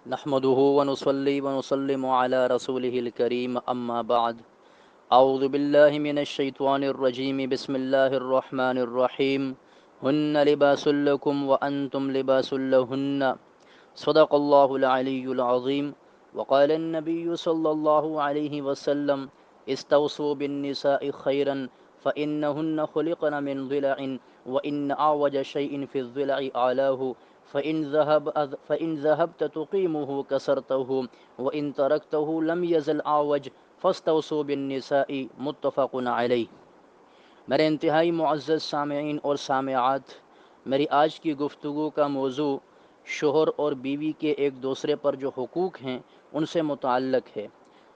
نحمده ونصلي ونسلم على رسوله الكريم أما بعد. أعوذ بالله من الشيطان الرجيم. بسم الله الرحمن الرحيم. هن لباس لكم وأنتم لباس لهن. صدق الله العلي العظيم. وقال النبي صلى الله عليه وسلم: استوصوا بالنساء خيرا فإنهن خلقن من ضلع، وإن أعوج شيء في الضلع أعلاه، فإن ذهبت تقيمه كسرته، وإن تركته لم يزل أعوج، فاستوصوا بالنساء. متفق علیہ. میرے انتہائی معزز سامعین اور سامعات، میری آج کی گفتگو کا موضوع شوہر اور بیوی کے ایک دوسرے پر جو حقوق ہیں ان سے متعلق ہے.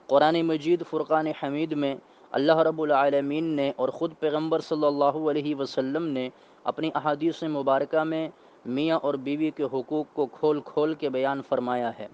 قرآن مجید فرقان حمید میں اللہ رب العالمین نے اور خود پیغمبر صلی اللہ علیہ وسلم نے اپنی احادیث مبارکہ میں میاں اور بیوی کے حقوق کو کھول کھول کے بیان فرمایا ہے.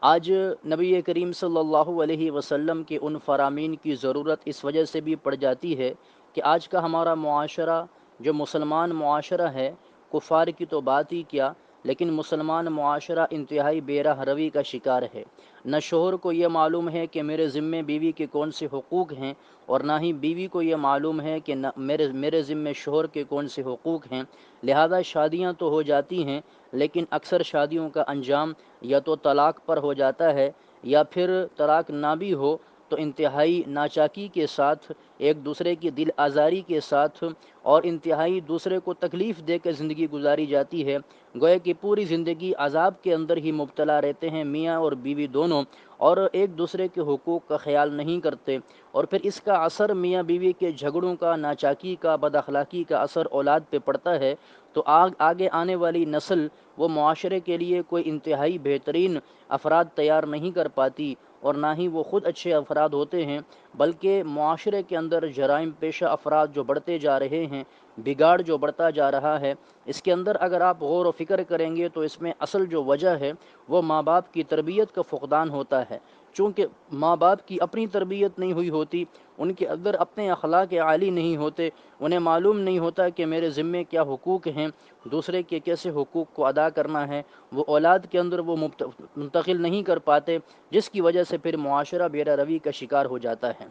آج نبی کریم صلی اللہ علیہ وسلم کے ان فرامین کی ضرورت اس وجہ سے بھی پڑ جاتی ہے کہ آج کا ہمارا معاشرہ جو مسلمان معاشرہ ہے، کفار کی تو بات ہی کیا، لیکن مسلمان معاشرہ انتہائی بے راہ روی کا شکار ہے. نہ شوہر کو یہ معلوم ہے کہ میرے ذمے بیوی کے کون سے حقوق ہیں، اور نہ ہی بیوی کو یہ معلوم ہے کہ میرے ذمے شوہر کے کون سے حقوق ہیں. لہذا شادیاں تو ہو جاتی ہیں، لیکن اکثر شادیوں کا انجام یا تو طلاق پر ہو جاتا ہے، یا پھر طلاق نہ بھی ہو تو انتہائی ناچاکی کے ساتھ، ایک دوسرے کی دل آزاری کے ساتھ، اور انتہائی دوسرے کو تکلیف دے کے زندگی گزاری جاتی ہے. گویا کہ پوری زندگی عذاب کے اندر ہی مبتلا رہتے ہیں میاں اور بیوی دونوں، اور ایک دوسرے کے حقوق کا خیال نہیں کرتے. اور پھر اس کا اثر میاں بیوی کے جھگڑوں کا، ناچاکی کا، بد اخلاقی کا اثر اولاد پہ پڑتا ہے. تو آگے آنے والی نسل وہ معاشرے کے لیے کوئی انتہائی بہترین افراد تیار نہیں کر پاتی، اور نہ ہی وہ خود اچھے افراد ہوتے ہیں، بلکہ معاشرے کے اندر جرائم پیشہ افراد جو بڑھتے جا رہے ہیں، بگاڑ جو بڑھتا جا رہا ہے، اس کے اندر اگر آپ غور و فکر کریں گے تو اس میں اصل جو وجہ ہے وہ ماں باپ کی تربیت کا فقدان ہوتا ہے. چونکہ ماں باپ کی اپنی تربیت نہیں ہوئی ہوتی، ان کے اندر اپنے اخلاق عالی نہیں ہوتے، انہیں معلوم نہیں ہوتا کہ میرے ذمے کیا حقوق ہیں، دوسرے کے کیسے حقوق کو ادا کرنا ہے، وہ اولاد کے اندر وہ منتقل نہیں کر پاتے، جس کی وجہ سے پھر معاشرہ بے روی کا شکار ہو جاتا ہے.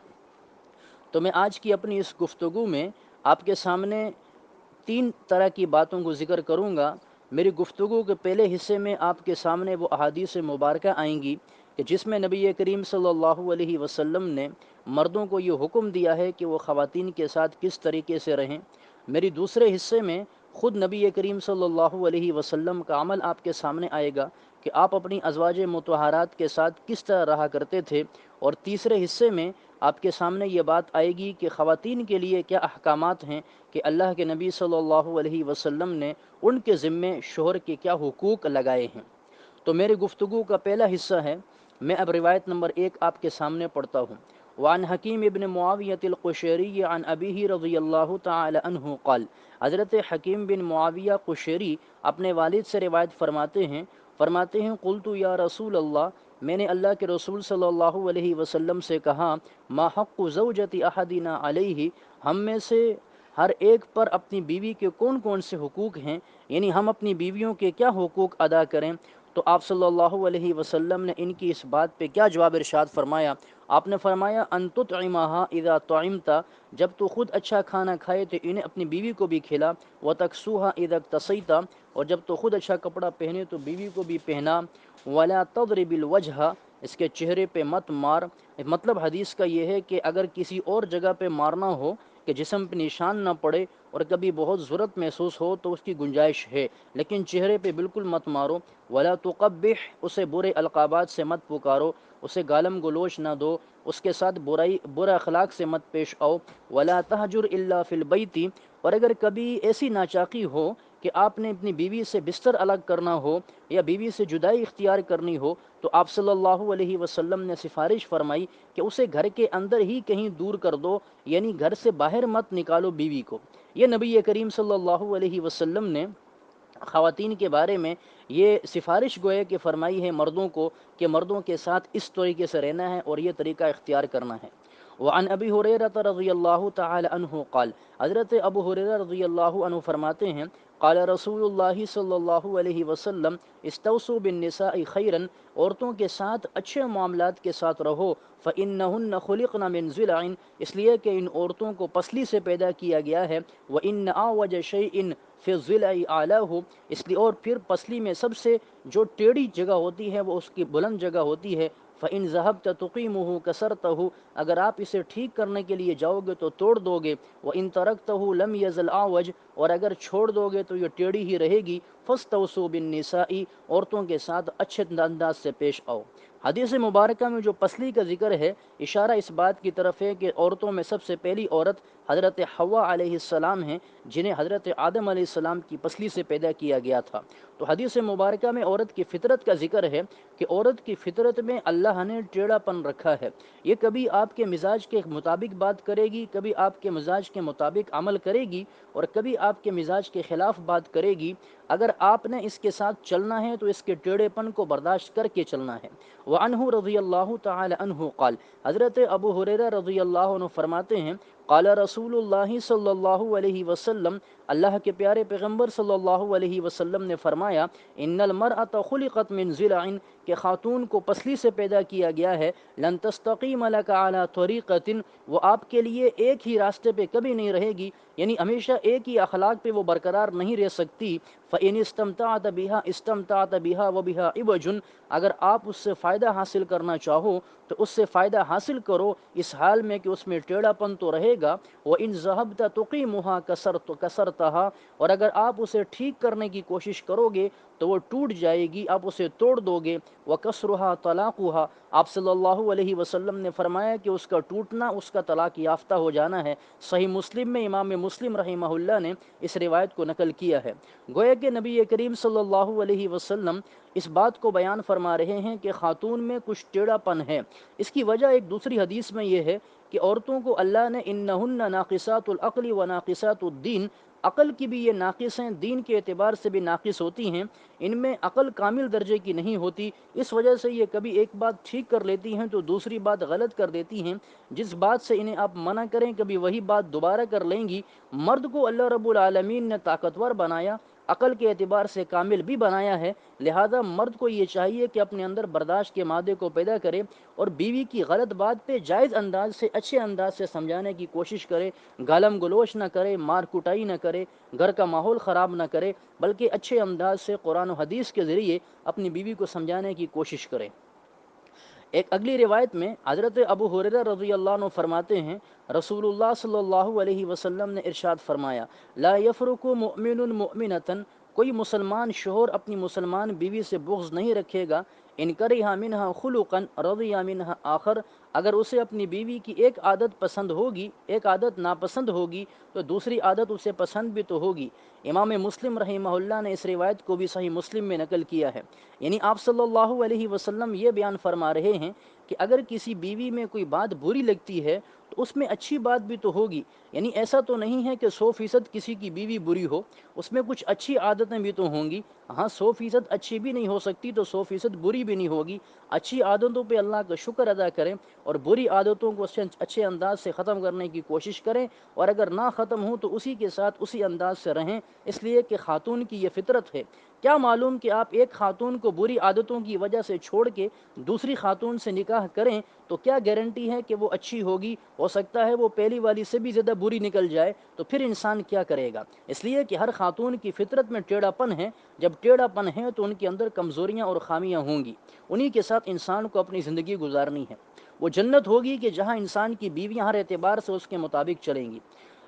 تو میں آج کی اپنی اس گفتگو میں آپ کے سامنے تین طرح کی باتوں کو ذکر کروں گا. میری گفتگو کے پہلے حصے میں آپ کے سامنے وہ احادیث مبارکہ آئیں گی کہ جس میں نبی کریم صلی اللہ علیہ وسلم نے مردوں کو یہ حکم دیا ہے کہ وہ خواتین کے ساتھ کس طریقے سے رہیں. میری دوسرے حصے میں خود نبی کریم صلی اللہ علیہ وسلم کا عمل آپ کے سامنے آئے گا کہ آپ اپنی ازواج مطہرات کے ساتھ کس طرح رہا کرتے تھے. اور تیسرے حصے میں آپ کے سامنے یہ بات آئے گی کہ خواتین کے لیے کیا احکامات ہیں کہ اللہ کے نبی صلی اللہ علیہ وسلم نے ان کے ذمے شوہر کے کیا حقوق لگائے ہیں. تو میری گفتگو کا پہلا حصہ ہے. میں اب روایت نمبر 1 آپ کے سامنے پڑھتا ہوں. وعن حکیم ابن معاویۃ القشیری عن ابیہ رضی اللہ تعالی عنہ قال. حضرت حکیم بن معاویہ قشیری اپنے والد سے روایت فرماتے ہیں قلت یا رسول اللہ، میں نے اللہ کے رسول صلی اللہ علیہ وسلم سے کہا، ما حق زوجۃ احدنا علیہ، ہم میں سے ہر ایک پر اپنی بیوی کے کون کون سے حقوق ہیں، یعنی ہم اپنی بیویوں کے کیا حقوق ادا کریں. تو آپ صلی اللہ علیہ وسلم نے ان کی اس بات پہ کیا جواب ارشاد فرمایا. آپ نے فرمایا ان تطعمها اذا طعمت، جب تو خود اچھا کھانا کھائے تو انہیں اپنی بیوی کو بھی کھلا. وتکسوها اذا اکتسیت، اور جب تو خود اچھا کپڑا پہنے تو بیوی کو بھی پہنا. ولا تضرب الوجہ، اس کے چہرے پہ مت مار. مطلب حدیث کا یہ ہے کہ اگر کسی اور جگہ پہ مارنا ہو کہ جسم پہ نشان نہ پڑے اور کبھی بہت ضرورت محسوس ہو تو اس کی گنجائش ہے، لیکن چہرے پہ بالکل مت مارو. ولا تقبح، اسے برے القابات سے مت پکارو، اسے گالم گلوچ نہ دو، اس کے ساتھ برا اخلاق سے مت پیش آؤ. ولا تہجر الا فی البیت، اور اگر کبھی ایسی ناچاقی ہو کہ آپ نے اپنی بیوی سے بستر الگ کرنا ہو یا بیوی سے جدائی اختیار کرنی ہو تو آپ صلی اللہ علیہ وسلم نے سفارش فرمائی کہ اسے گھر کے اندر ہی کہیں دور کر دو، یعنی گھر سے باہر مت نکالو بیوی کو. یہ نبی کریم صلی اللہ علیہ وسلم نے خواتین کے بارے میں یہ سفارش گوئے کہ فرمائی ہے مردوں کو کہ مردوں کے ساتھ اس طریقے سے رہنا ہے اور یہ طریقہ اختیار کرنا ہے. وعن ابی ہریرہ رضی اللہ تعالی عنہ قال، حضرت ابو ہریرہ رضی اللہ عنہ فرماتے ہیں قال رسول اللہ صلی اللہ علیہ وسلم استوصوا بالنساء خیرا، عورتوں کے ساتھ اچھے معاملات کے ساتھ رہو، فإنہن خلقن من ضلع، اس لیے کہ ان عورتوں کو پسلی سے پیدا کیا گیا ہے، وإن أعوج شيء فی الضلع اعلاہ، اس لیے اور پھر پسلی میں سب سے جو ٹیڑھی جگہ ہوتی ہے وہ اس کی بلند جگہ ہوتی ہے، فإن ذهبت تقیمہ کسرتہ، اگر آپ اسے ٹھیک کرنے کے لیے جاؤ گے تو توڑ دو گے، وإن ترکتہ لم یزل اعوج، اور اگر چھوڑ دو گے تو یہ ٹیڑھی ہی رہے گی، فاستوصوا بالنساء، عورتوں کے ساتھ اچھے انداز سے پیش آؤ۔ حدیث مبارکہ میں جو پسلی کا ذکر ہے، اشارہ اس بات کی طرف ہے کہ عورتوں میں سب سے پہلی عورت حضرت حوا علیہ السلام ہیں، جنہیں حضرت آدم علیہ السلام کی پسلی سے پیدا کیا گیا تھا۔ تو حدیث مبارکہ میں عورت کی فطرت کا ذکر ہے کہ عورت کی فطرت میں اللہ نے ٹیڑھا پن رکھا ہے، یہ کبھی آپ کے مزاج کے مطابق بات کرے گی، کبھی آپ کے مزاج کے مطابق عمل کرے گی، اور کبھی آپ کے مزاج کے خلاف بات کرے گی۔ اگر آپ نے اس کے ساتھ چلنا ہے تو اس کے ٹیڑھے پن کو برداشت کر کے چلنا ہے۔ وعنہ رضی اللہ تعالی عنہ قال، حضرت ابو ہریرہ رضی اللہ عنہ فرماتے ہیں قال رسول اللہ صلی اللہ علیہ وسلم، اللہ کے پیارے پیغمبر صلی اللہ علیہ وسلم نے فرمایا، ان المرأۃ خلقت من ضلع، کہ خاتون کو پسلی سے پیدا کیا گیا ہے، لن تستقیم لک علی طریقۃ، وہ آپ کے لیے ایک ہی راستے پہ کبھی نہیں رہے گی، یعنی ہمیشہ ایک ہی اخلاق پہ وہ برقرار نہیں رہ سکتی۔ فإن استمتعت بها استمتعت بها وبها عوج، اگر آپ اس سے فائدہ حاصل کرنا چاہو تو اس سے فائدہ حاصل کرو، اس حال میں کہ اس میں ٹیڑھا پن تو رہے گا۔ وإن ذهبت تقيمها كسرتها، اور اگر آپ اسے ٹھیک کرنے کی کوشش کرو گے تو وہ ٹوٹ جائے گی، آپ اسے توڑ دو گے۔ وَكَسْرُهَا طَلَاقُهَا، آپ صلی اللہ علیہ وسلم نے فرمایا کہ اس کا ٹوٹنا اس کا طلاق یافتہ ہو جانا ہے۔ صحیح مسلم میں امام مسلم رحمہ اللہ نے اس روایت کو نقل کیا ہے۔ گویا کہ نبی کریم صلی اللہ علیہ وسلم اس بات کو بیان فرما رہے ہیں کہ خاتون میں کچھ ٹیڑھا پن ہے۔ اس کی وجہ ایک دوسری حدیث میں یہ ہے کہ عورتوں کو اللہ نے انہن ناقصات العقل و ناقصات الدین، عقل کی بھی یہ ناقص ہیں، دین کے اعتبار سے بھی ناقص ہوتی ہیں، ان میں عقل کامل درجے کی نہیں ہوتی، اس وجہ سے یہ کبھی ایک بات ٹھیک کر لیتی ہیں تو دوسری بات غلط کر دیتی ہیں، جس بات سے انہیں آپ منع کریں کبھی وہی بات دوبارہ کر لیں گی۔ مرد کو اللہ رب العالمین نے طاقتور بنایا، عقل کے اعتبار سے کامل بھی بنایا ہے، لہذا مرد کو یہ چاہیے کہ اپنے اندر برداشت کے مادے کو پیدا کرے اور بیوی کی غلط بات پہ جائز انداز سے اچھے انداز سے سمجھانے کی کوشش کرے، گالم گلوچ نہ کرے، مار کٹائی نہ کرے، گھر کا ماحول خراب نہ کرے، بلکہ اچھے انداز سے قرآن و حدیث کے ذریعے اپنی بیوی کو سمجھانے کی کوشش کرے۔ ایک اگلی روایت میں حضرت ابو ہریرہ رضی اللہ عنہ فرماتے ہیں، رسول اللہ صلی اللہ علیہ وسلم نے ارشاد فرمایا، لا یفرق مؤمن مؤمنۃ، کوئی مسلمان شوہر اپنی مسلمان بیوی سے بغض نہیں رکھے گا، ان کرہ منہا خلقا رضی منہا آخر، اگر اسے اپنی بیوی کی ایک عادت پسند ہوگی، ایک عادت ناپسند ہوگی تو دوسری عادت اسے پسند بھی تو ہوگی۔ امام مسلم رحمہ اللہ نے اس روایت کو بھی صحیح مسلم میں نقل کیا ہے، یعنی آپ صلی اللہ علیہ وسلم یہ بیان فرما رہے ہیں کہ اگر کسی بیوی میں کوئی بات بری لگتی ہے تو اس میں اچھی بات بھی تو ہوگی، یعنی ایسا تو نہیں ہے کہ 100% کسی کی بیوی بری ہو، اس میں کچھ اچھی عادتیں بھی تو ہوں گی، ہاں 100% اچھی بھی نہیں ہو سکتی تو 100% بری بھی نہیں ہوگی۔ اچھی عادتوں پہ اللہ کا شکر ادا کریں اور بری عادتوں کو اچھے انداز سے ختم کرنے کی کوشش کریں، اور اگر نہ ختم ہوں تو اسی کے ساتھ اسی انداز سے رہیں، اس لیے کہ خاتون کی یہ فطرت ہے۔ کیا معلوم کہ آپ ایک خاتون کو بری عادتوں کی وجہ سے چھوڑ کے دوسری خاتون سے نکاح کریں تو کیا گارنٹی ہے کہ وہ اچھی ہوگی، ہو سکتا ہے وہ پہلی والی سے بھی زیادہ بری نکل جائے، تو پھر انسان کیا کرے گا؟ اس لیے کہ ہر خاتون کی فطرت میں ٹیڑھا پن ہے، جب ٹیڑھا پن ہے تو ان کے اندر کمزوریاں اور خامیاں ہوں گی، انہی کے ساتھ انسان کو اپنی زندگی گزارنی ہے۔ وہ جنت ہوگی کہ جہاں انسان کی بیویاں ہر اعتبار سے اس کے مطابق چلیں گی۔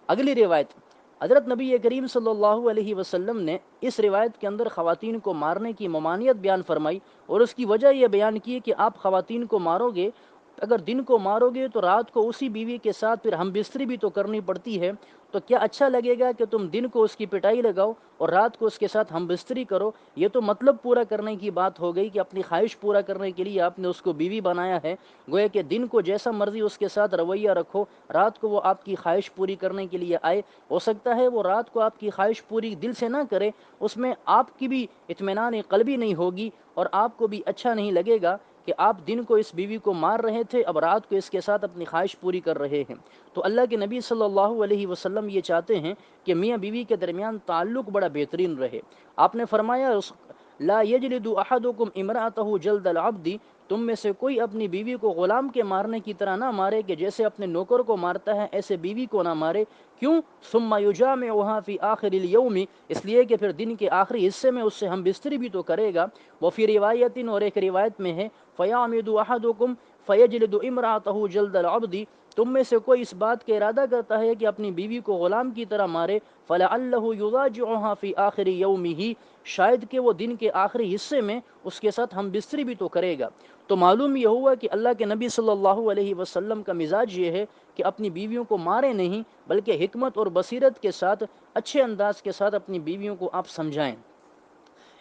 اگلی روایت، حضرت نبی کریم صلی اللہ علیہ وسلم نے اس روایت کے اندر خواتین کو مارنے کی ممانعت بیان فرمائی، اور اس کی وجہ یہ بیان کی کہ آپ خواتین کو مارو گے، اگر دن کو مارو گے تو رات کو اسی بیوی کے ساتھ پھر ہم بستری بھی تو کرنی پڑتی ہے، تو کیا اچھا لگے گا کہ تم دن کو اس کی پٹائی لگاؤ اور رات کو اس کے ساتھ ہم بستری کرو؟ یہ تو مطلب پورا کرنے کی بات ہو گئی کہ اپنی خواہش پورا کرنے کے لیے آپ نے اس کو بیوی بنایا ہے، گویا کہ دن کو جیسا مرضی اس کے ساتھ رویہ رکھو، رات کو وہ آپ کی خواہش پوری کرنے کے لیے آئے، ہو سکتا ہے وہ رات کو آپ کی خواہش پوری دل سے نہ کرے، اس میں آپ کی بھی اطمینان قلبی نہیں ہوگی اور آپ کو بھی اچھا نہیں لگے گا، کہ آپ دن کو اس بیوی کو مار رہے تھے، اب رات کو اس کے ساتھ اپنی خواہش پوری کر رہے ہیں۔ تو اللہ کے نبی صلی اللہ علیہ وسلم یہ چاہتے ہیں کہ میاں بیوی کے درمیان تعلق بڑا بہترین رہے۔ آپ نے فرمایا لا یجلد احدکم امرأتہ جلد العبد، تم میں سے کوئی اپنی بیوی کو غلام کے مارنے کی طرح نہ مارے کہ جیسے اپنے نوکر کو مارتا ہے ایسے بیوی کو نہ مارے۔ کیوں؟ ثم یجامعها فی آخر الیوم، اس لیے کہ پھر دن کے آخری حصے میں اس سے ہم بستری بھی تو کرے گا۔ وفی روایت، اور ایک روایت میں ہے فیعمد احدکم فیجلد امرأتہ جلد العبد، تم میں سے کوئی اس بات کا ارادہ کرتا ہے کہ اپنی بیوی کو غلام کی طرح مارے، فلعلہ یضاجعها فی آخر یومہ، شاید کہ وہ دن کے آخری حصے میں اس کے ساتھ ہم بستری بھی تو کرے گا۔ تو معلوم یہ ہوا کہ اللہ کے نبی صلی اللہ علیہ وسلم کا مزاج یہ ہے کہ اپنی بیویوں کو مارے نہیں، بلکہ حکمت اور بصیرت کے ساتھ، اچھے انداز کے ساتھ اپنی بیویوں کو آپ سمجھائیں۔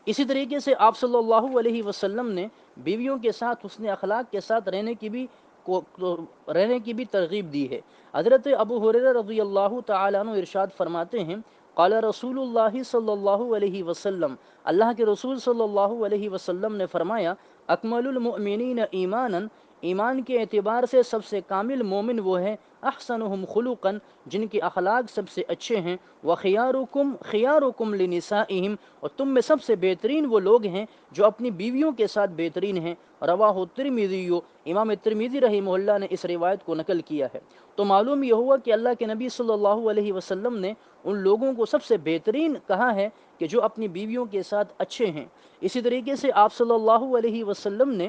اسی طریقے سے آپ صلی اللہ علیہ وسلم نے بیویوں کے ساتھ حسن اخلاق کے ساتھ رہنے کی بھی ترغیب دی ہے۔ حضرت ابو ہریرہ رضی اللہ تعالیٰ عنہ ارشاد فرماتے ہیں قال رسول اللہ صلی اللہ علیہ وسلم، اللہ کے رسول صلی اللہ علیہ وسلم نے فرمایا اکمل المؤمنین ایمانا، ایمان کے اعتبار سے سب سے کامل مومن وہ ہے احسنہم خلقا، جن کے اخلاق سب سے اچھے ہیں، وخیارکم خیارکم لنسائہم، اور تم میں سب سے بہترین وہ لوگ ہیں جو اپنی بیویوں کے ساتھ بہترین ہیں۔ رواہ الترمذی، امام ترمذی رحمہ اللہ نے اس روایت کو نقل کیا ہے۔ تو معلوم یہ ہوا کہ اللہ کے نبی صلی اللہ علیہ وسلم نے ان لوگوں کو سب سے بہترین کہا ہے کہ جو اپنی بیویوں کے ساتھ اچھے ہیں۔ اسی طریقے سے آپ صلی اللہ علیہ وسلم نے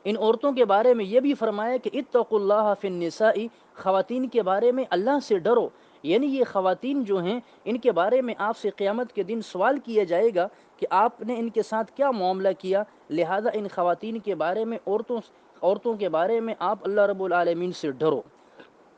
ان عورتوں کے بارے میں یہ بھی فرمایا کہ اتقوا اللہ فی النساء، خواتین کے بارے میں اللہ سے ڈرو، یعنی یہ خواتین جو ہیں ان کے بارے میں آپ سے قیامت کے دن سوال کیا جائے گا کہ آپ نے ان کے ساتھ کیا معاملہ کیا، لہذا ان خواتین کے بارے میں عورتوں کے بارے میں آپ اللہ رب العالمین سے ڈرو۔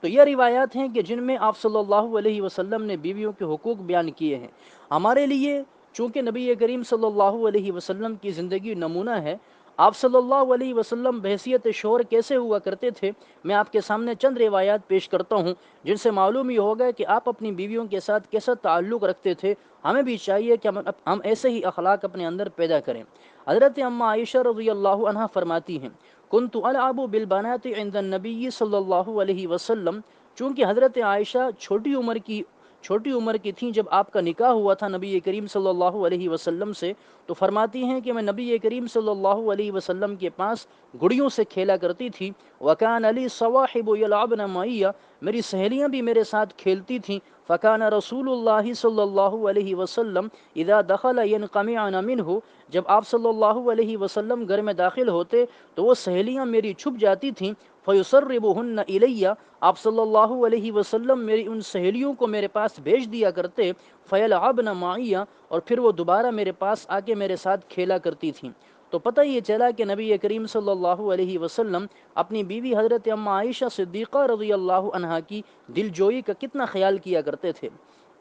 تو یہ روایات ہیں کہ جن میں آپ صلی اللہ علیہ وسلم نے بیویوں کے حقوق بیان کیے ہیں۔ ہمارے لیے چونکہ نبی کریم صلی اللہ علیہ وسلم کی زندگی نمونہ ہے، آپ صلی اللہ علیہ وسلم بحیثیت شوہر کیسے ہوا کرتے تھے، میں آپ کے سامنے چند روایات پیش کرتا ہوں جن سے معلوم یہ ہوگا کہ آپ اپنی بیویوں کے ساتھ کیسا تعلق رکھتے تھے۔ ہمیں بھی چاہیے کہ ہم ایسے ہی اخلاق اپنے اندر پیدا کریں۔ حضرت اماں عائشہ رضی اللہ عنہا فرماتی ہیں کنت العب بالبنات عند النبی صلی اللہ علیہ وسلم، چونکہ حضرت عائشہ چھوٹی عمر کی تھیں جب آپ کا نکاح ہوا تھا نبی کریم صلی اللہ علیہ وسلم سے، تو فرماتی ہیں کہ میں نبی کریم صلی اللہ علیہ وسلم کے پاس گڑیوں سے کھیلا کرتی تھی۔ وکان علی صواحب یلعبن معی، میری سہیلیاں بھی میرے ساتھ کھیلتی تھیں۔ فکان رسول اللہ صلی اللہ علیہ وسلم اذا دخل ینقمعن منہ، جب آپ صلی اللہ علیہ وسلم گھر میں داخل ہوتے تو وہ سہیلیاں میری چھپ جاتی تھیں۔ فیسربہن الی، آپ صلی اللہ علیہ وسلم میری ان سہیلیوں کو میرے پاس بھیج دیا کرتے۔ فیلعبن معی، اور پھر وہ دوبارہ میرے پاس آ کے میرے ساتھ کھیلا کرتی تھیں۔ تو پتہ یہ چلا کہ نبی کریم صلی اللہ علیہ وسلم اپنی بیوی حضرت اماں عائشہ صدیقہ رضی اللہ عنہا کی دل جوئی کا کتنا خیال کیا کرتے تھے۔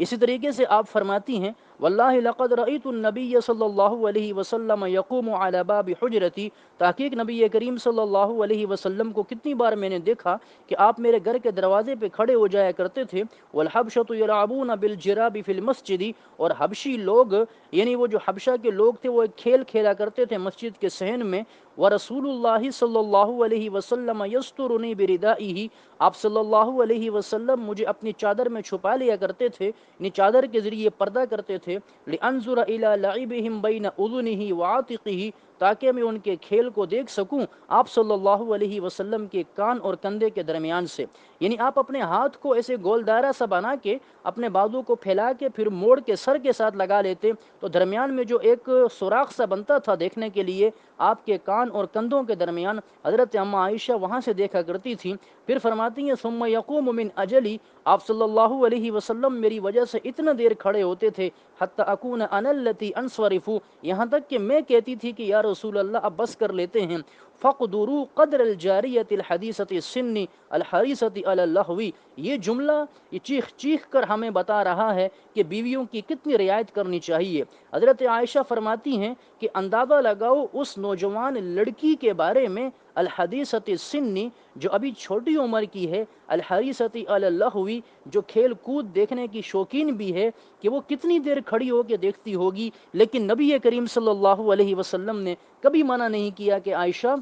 اسی طریقے سے آپ فرماتی ہیں واللہ لقد رأیت النبی صلی اللہ علیہ وسلم یقوم علی باب حجرتی، تحقیق نبی کریم صلی اللہ علیہ وسلم کو کتنی بار میں نے دیکھا کہ آپ میرے گھر کے دروازے پہ کھڑے ہو جایا کرتے تھے۔ والحبشۃ یلعبون بالجراب فی المسجد، اور حبشی لوگ یعنی وہ جو حبشہ کے لوگ تھے وہ ایک کھیل کھیلا کرتے تھے مسجد کے صحن میں۔ ورسول اللہ صلی اللہ علیہ وسلم یسترنی بردائہ، آپ صلی اللہ علیہ وسلم مجھے اپنی چادر میں چھپا لیا کرتے تھے، یعنی چادر کے ذریعے پردہ کرتے تھے۔ لانظر الی لعبہم بین اذنہ وعاتقہ، تاکہ میں ان کے کھیل کو دیکھ سکوں آپ صلی اللہ علیہ وسلم کے کان اور کندھے کے درمیان سے، یعنی آپ اپنے ہاتھ کو ایسے گول دائرہ سا بنا کے اپنے بازو کو پھیلا کے پھر موڑ کے سر کے ساتھ لگا لیتے، تو درمیان میں جو ایک سوراخ سا بنتا تھا دیکھنے کے لیے آپ کے کان اور کندھوں کے درمیان، حضرت اماں عائشہ وہاں سے دیکھا کرتی تھیں۔ پھر فرماتی ہیں ثم یقوم من اجلی، آپ صلی اللہ علیہ وسلم میری وجہ سے اتنا دیر کھڑے ہوتے تھے حتی اکون انا التی انصرف، یہاں تک کہ میں کہتی تھی کہ یا رسول اللہ اب بس کر لیتے ہیں۔ فقدروا قدر الجاریت الحدیثۃ السن الحریصۃ علی اللہو، یہ جملہ یہ چیخ چیخ کر ہمیں بتا رہا ہے کہ بیویوں کی کتنی رعایت کرنی چاہیے۔ حضرت عائشہ فرماتی ہیں کہ اندازہ لگاؤ اس نوجوان لڑکی کے بارے میں الحدیثۃ السن، جو ابھی چھوٹی عمر کی ہے، الحریصۃ علی اللہو، جو کھیل کود دیکھنے کی شوقین بھی ہے، کہ وہ کتنی دیر کھڑی ہو کے دیکھتی ہوگی۔ لیکن نبی کریم صلی اللہ علیہ وسلم نے کبھی منع نہیں کیا کہ عائشہ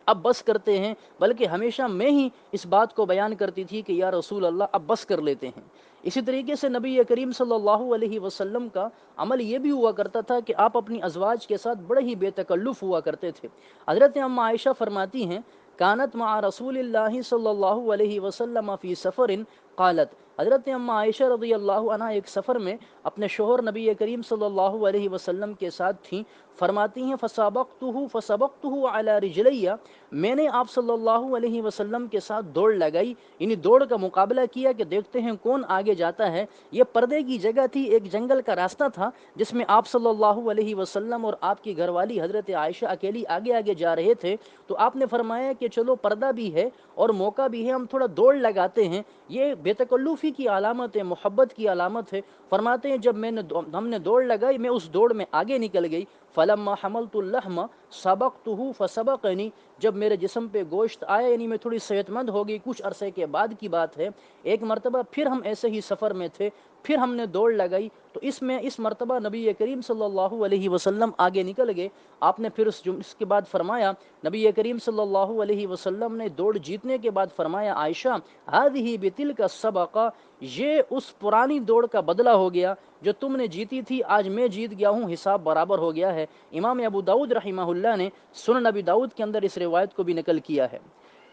اب بس کرتے ہیں، بلکہ ہمیشہ میں ہی اس بات کو بیان کرتی تھی کہ یا رسول اللہ اب بس کر لیتے ہیں۔ اسی طریقے سے نبی کریم صلی اللہ علیہ وسلم کا عمل یہ بھی ہوا کرتا تھا کہ آپ اپنی ازواج کے ساتھ بڑے ہی بے تکلف ہوا کرتے تھے۔ حضرت ام عائشہ فرماتی ہیں کانت مع رسول اللہ صلی اللہ علیہ وسلم فی سفر قالت، حضرت ام عائشہ رضی اللہ عنہ ایک سفر میں اپنے شوہر نبی کریم صلی اللہ علیہ وسلم کے ساتھ تھیں، فرماتی ہیں فسبقته علی رجلی، میں نے آپ صلی اللہ علیہ وسلم کے ساتھ دوڑ لگائی، یعنی دوڑ کا مقابلہ کیا کہ دیکھتے ہیں کون آگے جاتا ہے۔ یہ پردے کی جگہ تھی، ایک جنگل کا راستہ تھا جس میں آپ صلی اللہ علیہ وسلم اور آپ کی گھر والی حضرت عائشہ اکیلی آگے آگے جا رہے تھے۔ تو آپ نے فرمایا کہ چلو پردہ بھی ہے اور موقع بھی ہے، ہم تھوڑا دوڑ لگاتے ہیں، یہ بے تکلفی کی علامت ہے، محبت کی علامت ہے۔ فرماتے ہیں جب ہم نے دوڑ لگائی، میں اس دوڑ میں آگے نکل گئی، فلما حملت اللحم سبقته فسبقنی، جب میرے جسم پہ گوشت آیا، یعنی میں تھوڑی صحت مند ہو گئی، کچھ عرصے کے بعد کی بات ہے، ایک مرتبہ پھر ہم ایسے ہی سفر میں تھے، پھر ہم نے دوڑ لگائی، تو اس مرتبہ نبی کریم صلی اللہ علیہ وسلم آگے نکل گئے۔ آپ نے پھر اس کے بعد فرمایا، نبی کریم صلی اللہ علیہ وسلم نے دوڑ جیتنے کے بعد فرمایا عائشہ هذه بتلك السبقہ، یہ اس پرانی دوڑ کا بدلہ ہو گیا جو تم نے جیتی تھی، آج میں جیت گیا ہوں، حساب برابر ہو گیا ہے۔ امام ابو داؤد رحمہ اللہ نے سنن ابی داؤد کے اندر اس روایت کو بھی نقل کیا ہے۔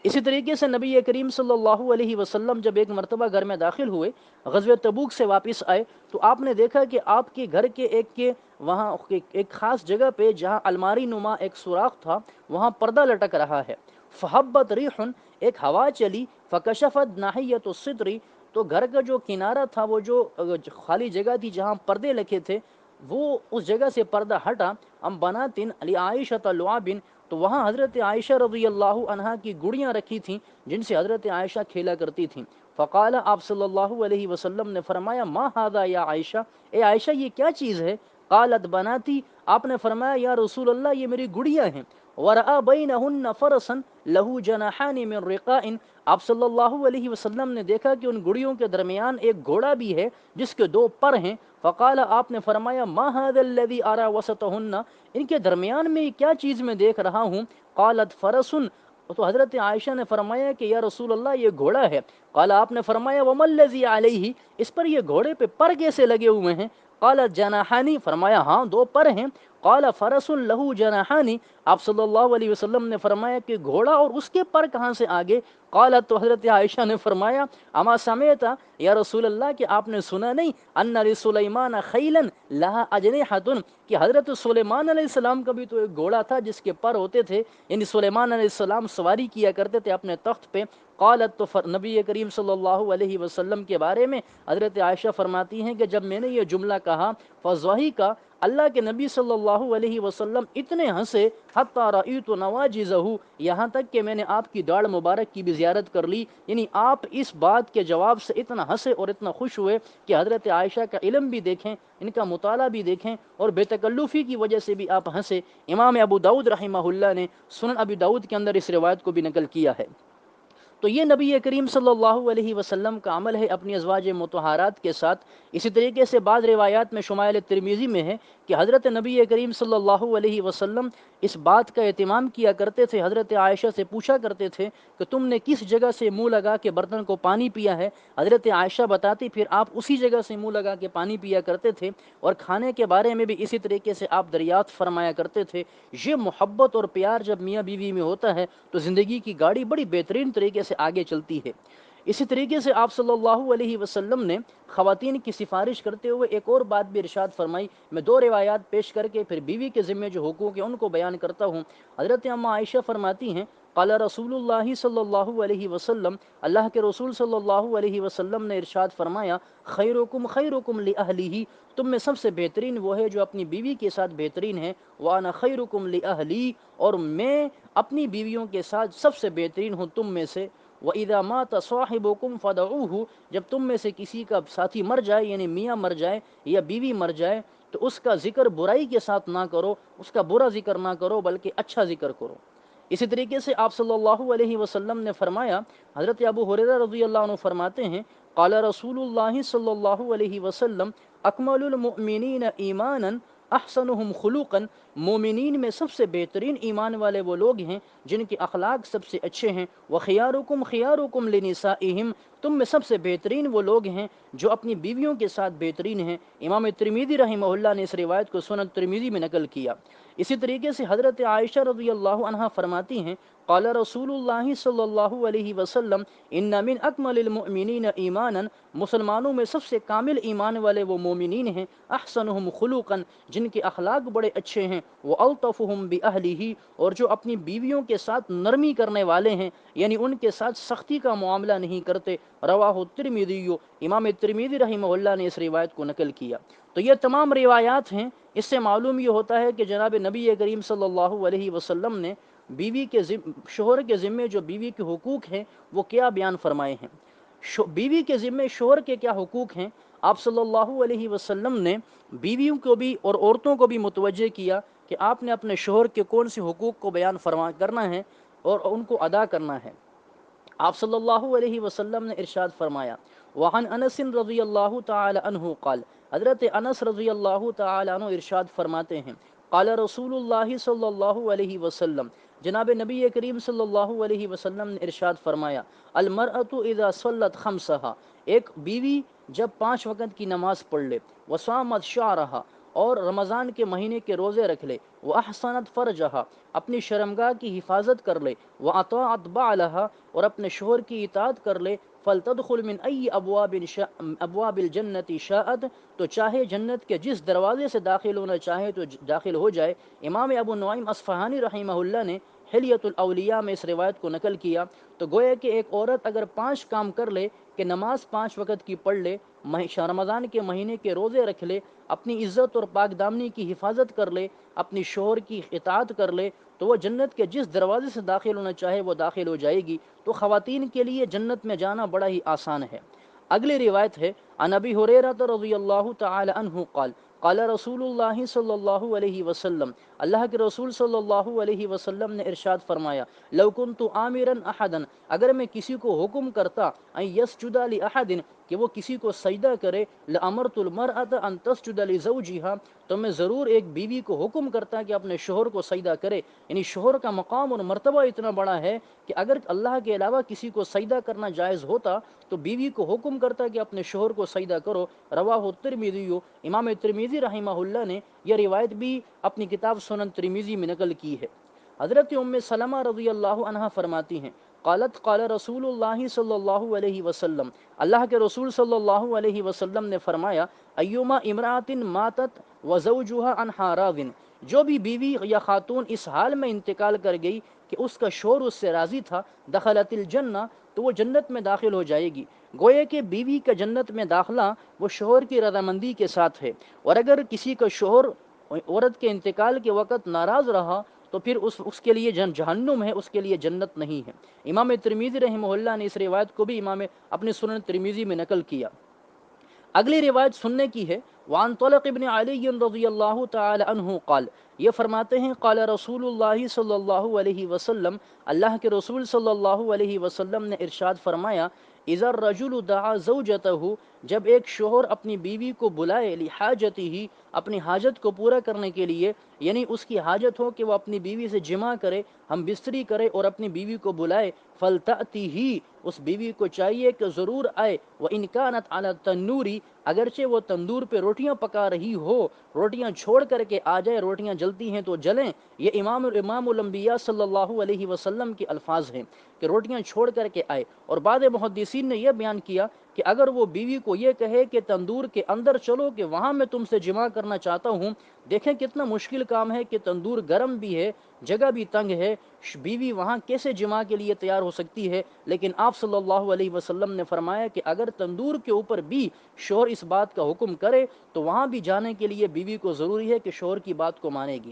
اسی طریقے سے نبی کریم صلی اللہ علیہ وسلم جب ایک مرتبہ گھر میں داخل ہوئے، غزوہ تبوک سے واپس آئے، تو آپ نے دیکھا کہ آپ کے گھر کے وہاں ایک خاص جگہ پہ جہاں الماری نما ایک سوراخ تھا، وہاں پردہ لٹک رہا ہے۔ فحبت ریح، ایک ہوا چلی، فکشفت ناحیت الستر، تو گھر کا جو کنارہ تھا، وہ جو خالی جگہ تھی جہاں پردے لکھے تھے، وہ اس جگہ سے پردہ ہٹا۔ ام بناتن علی عائشہ لعاب، تو وہاں حضرت عائشہ رضی اللہ عنہا کی گڑیاں رکھی تھیں جن سے حضرت عائشہ کھیلا کرتی تھیں۔ فقال، آپ صلی اللہ علیہ وسلم نے فرمایا ما ھذا یا عائشہ، اے عائشہ یہ کیا چیز ہے؟ قالت بناتی، آپ نے فرمایا یا رسول اللہ یہ میری گڑیاں ہیں۔ ورأى بینہن فرسا لہ جناحان من رقاء، آپ صلی اللہ علیہ وسلم نے دیکھا کہ ان گڑیوں کے درمیان ایک گھوڑا بھی ہے جس کے دو پر ہیں۔ فقال، آپ نے فرمایا ما ھذا الذی ارى وسطہن، ان کے درمیان میں کیا چیز میں دیکھ رہا ہوں؟ قالت فرس، تو حضرت عائشہ نے فرمایا کہ یا رسول اللہ یہ گھوڑا ہے۔ قال، آپ نے فرمایا وما الذی علیہ، اس پر یہ گھوڑے پہ پر کیسے لگے ہوئے ہیں؟ قالت جناحانی، فرمایا ہاں دو پر ہیں۔ قال فرس لہ جناحانی، آپ صلی اللہ علیہ وسلم نے فرمایا کہ گھوڑا اور اس کے پر کہاں سے آگے؟ قالت، تو حضرت عائشہ نے فرمایا اما سمعت یا رسول اللہ کہ آپ نے سنا نہیں ان لسلیمان خیلا لها اجنحۃ، کہ حضرت سلیمان علیہ السلام کا بھی تو ایک گھوڑا تھا جس کے پر ہوتے تھے، یعنی سلیمان علیہ السلام سواری کیا کرتے تھے اپنے تخت پہ۔ قالت، تو نبی کریم صلی اللہ علیہ وسلم کے بارے میں حضرت عائشہ فرماتی ہیں کہ جب میں نے یہ جملہ کہا فضحک، اللہ کے نبی صلی اللہ علیہ وسلم اتنے ہنسے، حتی رأیت نواجزہ، یہاں تک کہ میں نے آپ کی داڑھ مبارک کی بھی زیارت کر لی، یعنی آپ اس بات کے جواب سے اتنا ہنسے اور اتنا خوش ہوئے کہ حضرت عائشہ کا علم بھی دیکھیں، ان کا مطالعہ بھی دیکھیں، اور بے تکلفی کی وجہ سے بھی آپ ہنسے۔ امام ابو داؤد رحمہ اللہ نے سنن ابی داؤد کے اندر اس روایت کو بھی نقل کیا ہے۔ تو یہ نبی کریم صلی اللہ علیہ وسلم کا عمل ہے اپنی ازواج مطہرات کے ساتھ۔ اسی طریقے سے بعض روایات میں شمائل ترمذی میں ہے کہ حضرت نبی کریم صلی اللہ علیہ وسلم اس بات کا اہتمام کیا کرتے تھے، حضرت عائشہ سے پوچھا کرتے تھے کہ تم نے کس جگہ سے منہ لگا کے برتن کو پانی پیا ہے؟ حضرت عائشہ بتاتی پھر آپ اسی جگہ سے منہ لگا کے پانی پیا کرتے تھے، اور کھانے کے بارے میں بھی اسی طریقے سے آپ دریافت فرمایا کرتے تھے۔ یہ محبت اور پیار جب میاں بیوی میں ہوتا ہے تو زندگی کی گاڑی بڑی بہترین طریقے سے آگے چلتی ہے۔ اسی طریقے سے آپ صلی اللہ علیہ وسلم نے خواتین کی سفارش کرتے ہوئے ایک اور بات بھی ارشاد فرمائی. میں دو روایات پیش کر کے پھر بیوی کے ذمے جو حقوق ہیں ان کو بیان کرتا ہوں. حضرت اماں عائشہ فرماتی ہیں قال رسول اللہ صلی اللہ علیہ وسلم، اللہ کے رسول صلی اللہ علیہ وسلم نے ارشاد فرمایا خیرکم خیرکم لأہلہ، تم میں سب سے بہترین وہ ہے جو اپنی بیوی کے ساتھ بہترین ہے. وانا خیرکم لأہلی، اور میں اپنی بیویوں کے ساتھ سب سے بہترین ہوں تم میں سے. وَإِذَا مَاتَ صَاحِبُكُمْ فَدَعُوهُ، جب تم میں سے کسی کا ساتھی مر جائے، یعنی میاں مر جائے یا بیوی مر جائے، تو اس کا ذکر برائی کے ساتھ نہ کرو، اس کا برا ذکر نہ کرو بلکہ اچھا ذکر کرو. اسی طریقے سے آپ صلی اللہ علیہ وسلم نے فرمایا، حضرت ابو ہریرہ رضی اللہ عنہ فرماتے ہیں قال رسول اللہ صلی اللہ علیہ وسلم اکمل المؤمنین ایمانا احسنهم خلوقا، مومنین میں سب سے بہترین ایمان والے وہ لوگ ہیں جن کے اخلاق سب سے اچھے ہیں. وخیارکم خیارکم لنسائہم، تم میں سب سے بہترین وہ لوگ ہیں جو اپنی بیویوں کے ساتھ بہترین ہیں. امام ترمذی رحمہ اللہ نے اس روایت کو سنن ترمذی میں نقل کیا. اسی طریقے سے حضرت عائشہ رضی اللہ عنہا فرماتی ہیں قال رسول اللہ صلی اللہ علیہ وسلم ان من اکمل المؤمنین ایمانا، مسلمانوں میں سب سے کامل ایمان والے وہ مومنین ہیں احسنہم خلوقا، جن کے اخلاق بڑے اچھے ہیں. والطفہم باہلہ، اور جو اپنی بیویوں کے ساتھ نرمی کرنے والے ہیں، یعنی ان کے ساتھ سختی کا معاملہ نہیں کرتے. رواہ ترمذی، امام ترمذی رحمہ اللہ نے اس روایت کو نقل کیا. تو یہ تمام روایات ہیں. اس سے معلوم یہ ہوتا ہے کہ جناب نبی کریم صلی اللہ علیہ وسلم نے بیوی کے شوہر کے ذمے جو بیوی کے حقوق ہیں وہ کیا بیان فرمائے ہیں. بیوی کے ذمے شوہر کے کیا حقوق ہیں، آپ صلی اللہ علیہ وسلم نے بیویوں کو بھی اور عورتوں کو بھی متوجہ کیا کہ آپ نے اپنے شوہر کے کون سے حقوق کو بیان کرنا ہے اور ان کو ادا کرنا ہے. آپ صلی اللہ علیہ وسلم نے ارشاد فرمایا وعن انس رضی اللہ تعالی عنہ قال، حضرت انس رضی اللہ تعالی عنہ ارشاد فرماتے ہیں قال رسول اللہ صلی اللہ علیہ وسلم، جناب نبی کریم صلی اللہ علیہ وسلم نے ارشاد فرمایا المرأة اذا صلت خمسها، ایک بیوی جب 5 وقت کی نماز پڑھ لے، وصامت شعرها، اور رمضان کے مہینے کے روزے رکھ لے، وَأَحْسَنَتْ فَرْجَهَا، اپنی شرمگاہ کی حفاظت کر لے، وَأَطَاعَتْ بَعْلَهَا، اور اپنے شوہر کی اطاعت کر لے، فَلْتَدْخُلْ مِنْ أَيِّ أَبْوَابِ الْجَنَّةِ شَاءَتْ، تو چاہے جنت کے جس دروازے سے داخل ہونا چاہے تو داخل ہو جائے. امام ابو نعیم اصفہانی رحمہ اللہ نے حلیۃ الاولیاء میں اس روایت کو نقل کیا. تو گویا کہ ایک عورت اگر 5 کام کر لے کہ نماز 5 وقت کی پڑھ لے، رمضان کے مہینے کے روزے رکھ لے، اپنی عزت اور پاک دامنی کی حفاظت کر لے، اپنی شوہر کی اطاعت کر لے، تو وہ جنت کے جس دروازے سے داخل ہونا چاہے وہ داخل ہو جائے گی. تو خواتین کے لیے جنت میں جانا بڑا ہی آسان ہے. اگلی روایت ہے عن ابی ہریرہ رضی اللہ تعالی عنہ قال قال رسول اللہ صلی اللہ علیہ وسلم، اللہ کے رسول صلی اللہ علیہ وسلم نے ارشاد فرمایا لو کنت آمرا احدا، اگر میں کسی کو حکم کرتا ان یسجد لاحد، کہ وہ کسی کو سجدہ کرے، لامرت المرأة ان تسجد لزوجها، تو میں ضرور ایک بیوی کو حکم کرتا کہ اپنے شوہر کو سجدہ کرے. یعنی شوہر کا مقام اور مرتبہ اتنا بڑا ہے کہ اگر اللہ کے علاوہ کسی کو سجدہ کرنا جائز ہوتا تو بیوی کو حکم کرتا کہ اپنے شوہر کو سجدہ کرو. رواہ ترمذی، امام ترمذی رحمہ اللہ نے یہ روایت بھی اپنی کتاب سنن ترمذی میں نقل کی ہے. حضرت ام سلمہ رضی اللہ عنہا فرماتی ہیں قالت قال رسول اللہ صلی اللہ علیہ وسلم، اللہ کے رسول صلی اللہ علیہ وسلم نے فرمایا ایما امرأۃ ماتت وزوجها عنہا راض، جو بھی بیوی یا خاتون اس حال میں انتقال کر گئی کہ اس کا شوہر اس سے راضی تھا، دخلت الجنہ، تو وہ جنت میں داخل ہو جائے گی. گویا کہ بیوی کا جنت میں داخلہ وہ شوہر کی رضامندی کے ساتھ ہے، اور اگر کسی کا شوہر عورت کے انتقال کے وقت ناراض رہا تو پھر اس کے لیے جہنم ہے، اس کے لیے جنت نہیں ہے. امام ترمذی رحمہ اللہ نے اس روایت کو بھی امام اپنے سنن ترمذی میں نقل کیا. اگلی روایت سننے کی ہے وعن طلق ابن علی رضی اللہ تعالی عنہ قال، یہ فرماتے ہیں قال رسول اللہ صلی اللہ علیہ وسلم، اللہ کے رسول صلی اللہ علیہ وسلم نے ارشاد فرمایا اذا الرجل دعا زوجته، جب ایک شوہر اپنی بیوی کو بلائے لحاجتی ہی، اپنی حاجت کو پورا کرنے کے لیے، یعنی اس کی حاجت ہو کہ وہ اپنی بیوی سے جمع کرے، ہم بستری کرے اور اپنی بیوی کو بلائے، فلتأتی ہی، اس بیوی کو چاہیے کہ ضرور آئے، وَإِنْ كَانَتْ عَلَى التَّنُّورِ، اگرچہ وہ تندور پہ روٹیاں پکا رہی ہو، روٹیاں چھوڑ کر کے آ جائے، روٹیاں جلتی ہیں تو جلیں۔ یہ امام الانبیاء صلی اللہ علیہ وسلم کے الفاظ ہیں کہ روٹیاں چھوڑ کر کے آئے۔ اور بعض محدثین نے یہ بیان کیا کہ اگر وہ بیوی کو یہ کہے کہ تندور کے اندر چلو کہ وہاں میں تم سے جمع کرنا چاہتا ہوں، دیکھیں کتنا مشکل کام ہے کہ تندور گرم بھی ہے، جگہ بھی تنگ ہے، بیوی وہاں کیسے جمع کے لیے تیار ہو سکتی ہے؟ لیکن آپ صلی اللہ علیہ وسلم نے فرمایا کہ اگر تندور کے اوپر بھی شوہر اس بات کا حکم کرے تو وہاں بھی جانے کے لیے بیوی کو ضروری ہے کہ شوہر کی بات کو مانے گی۔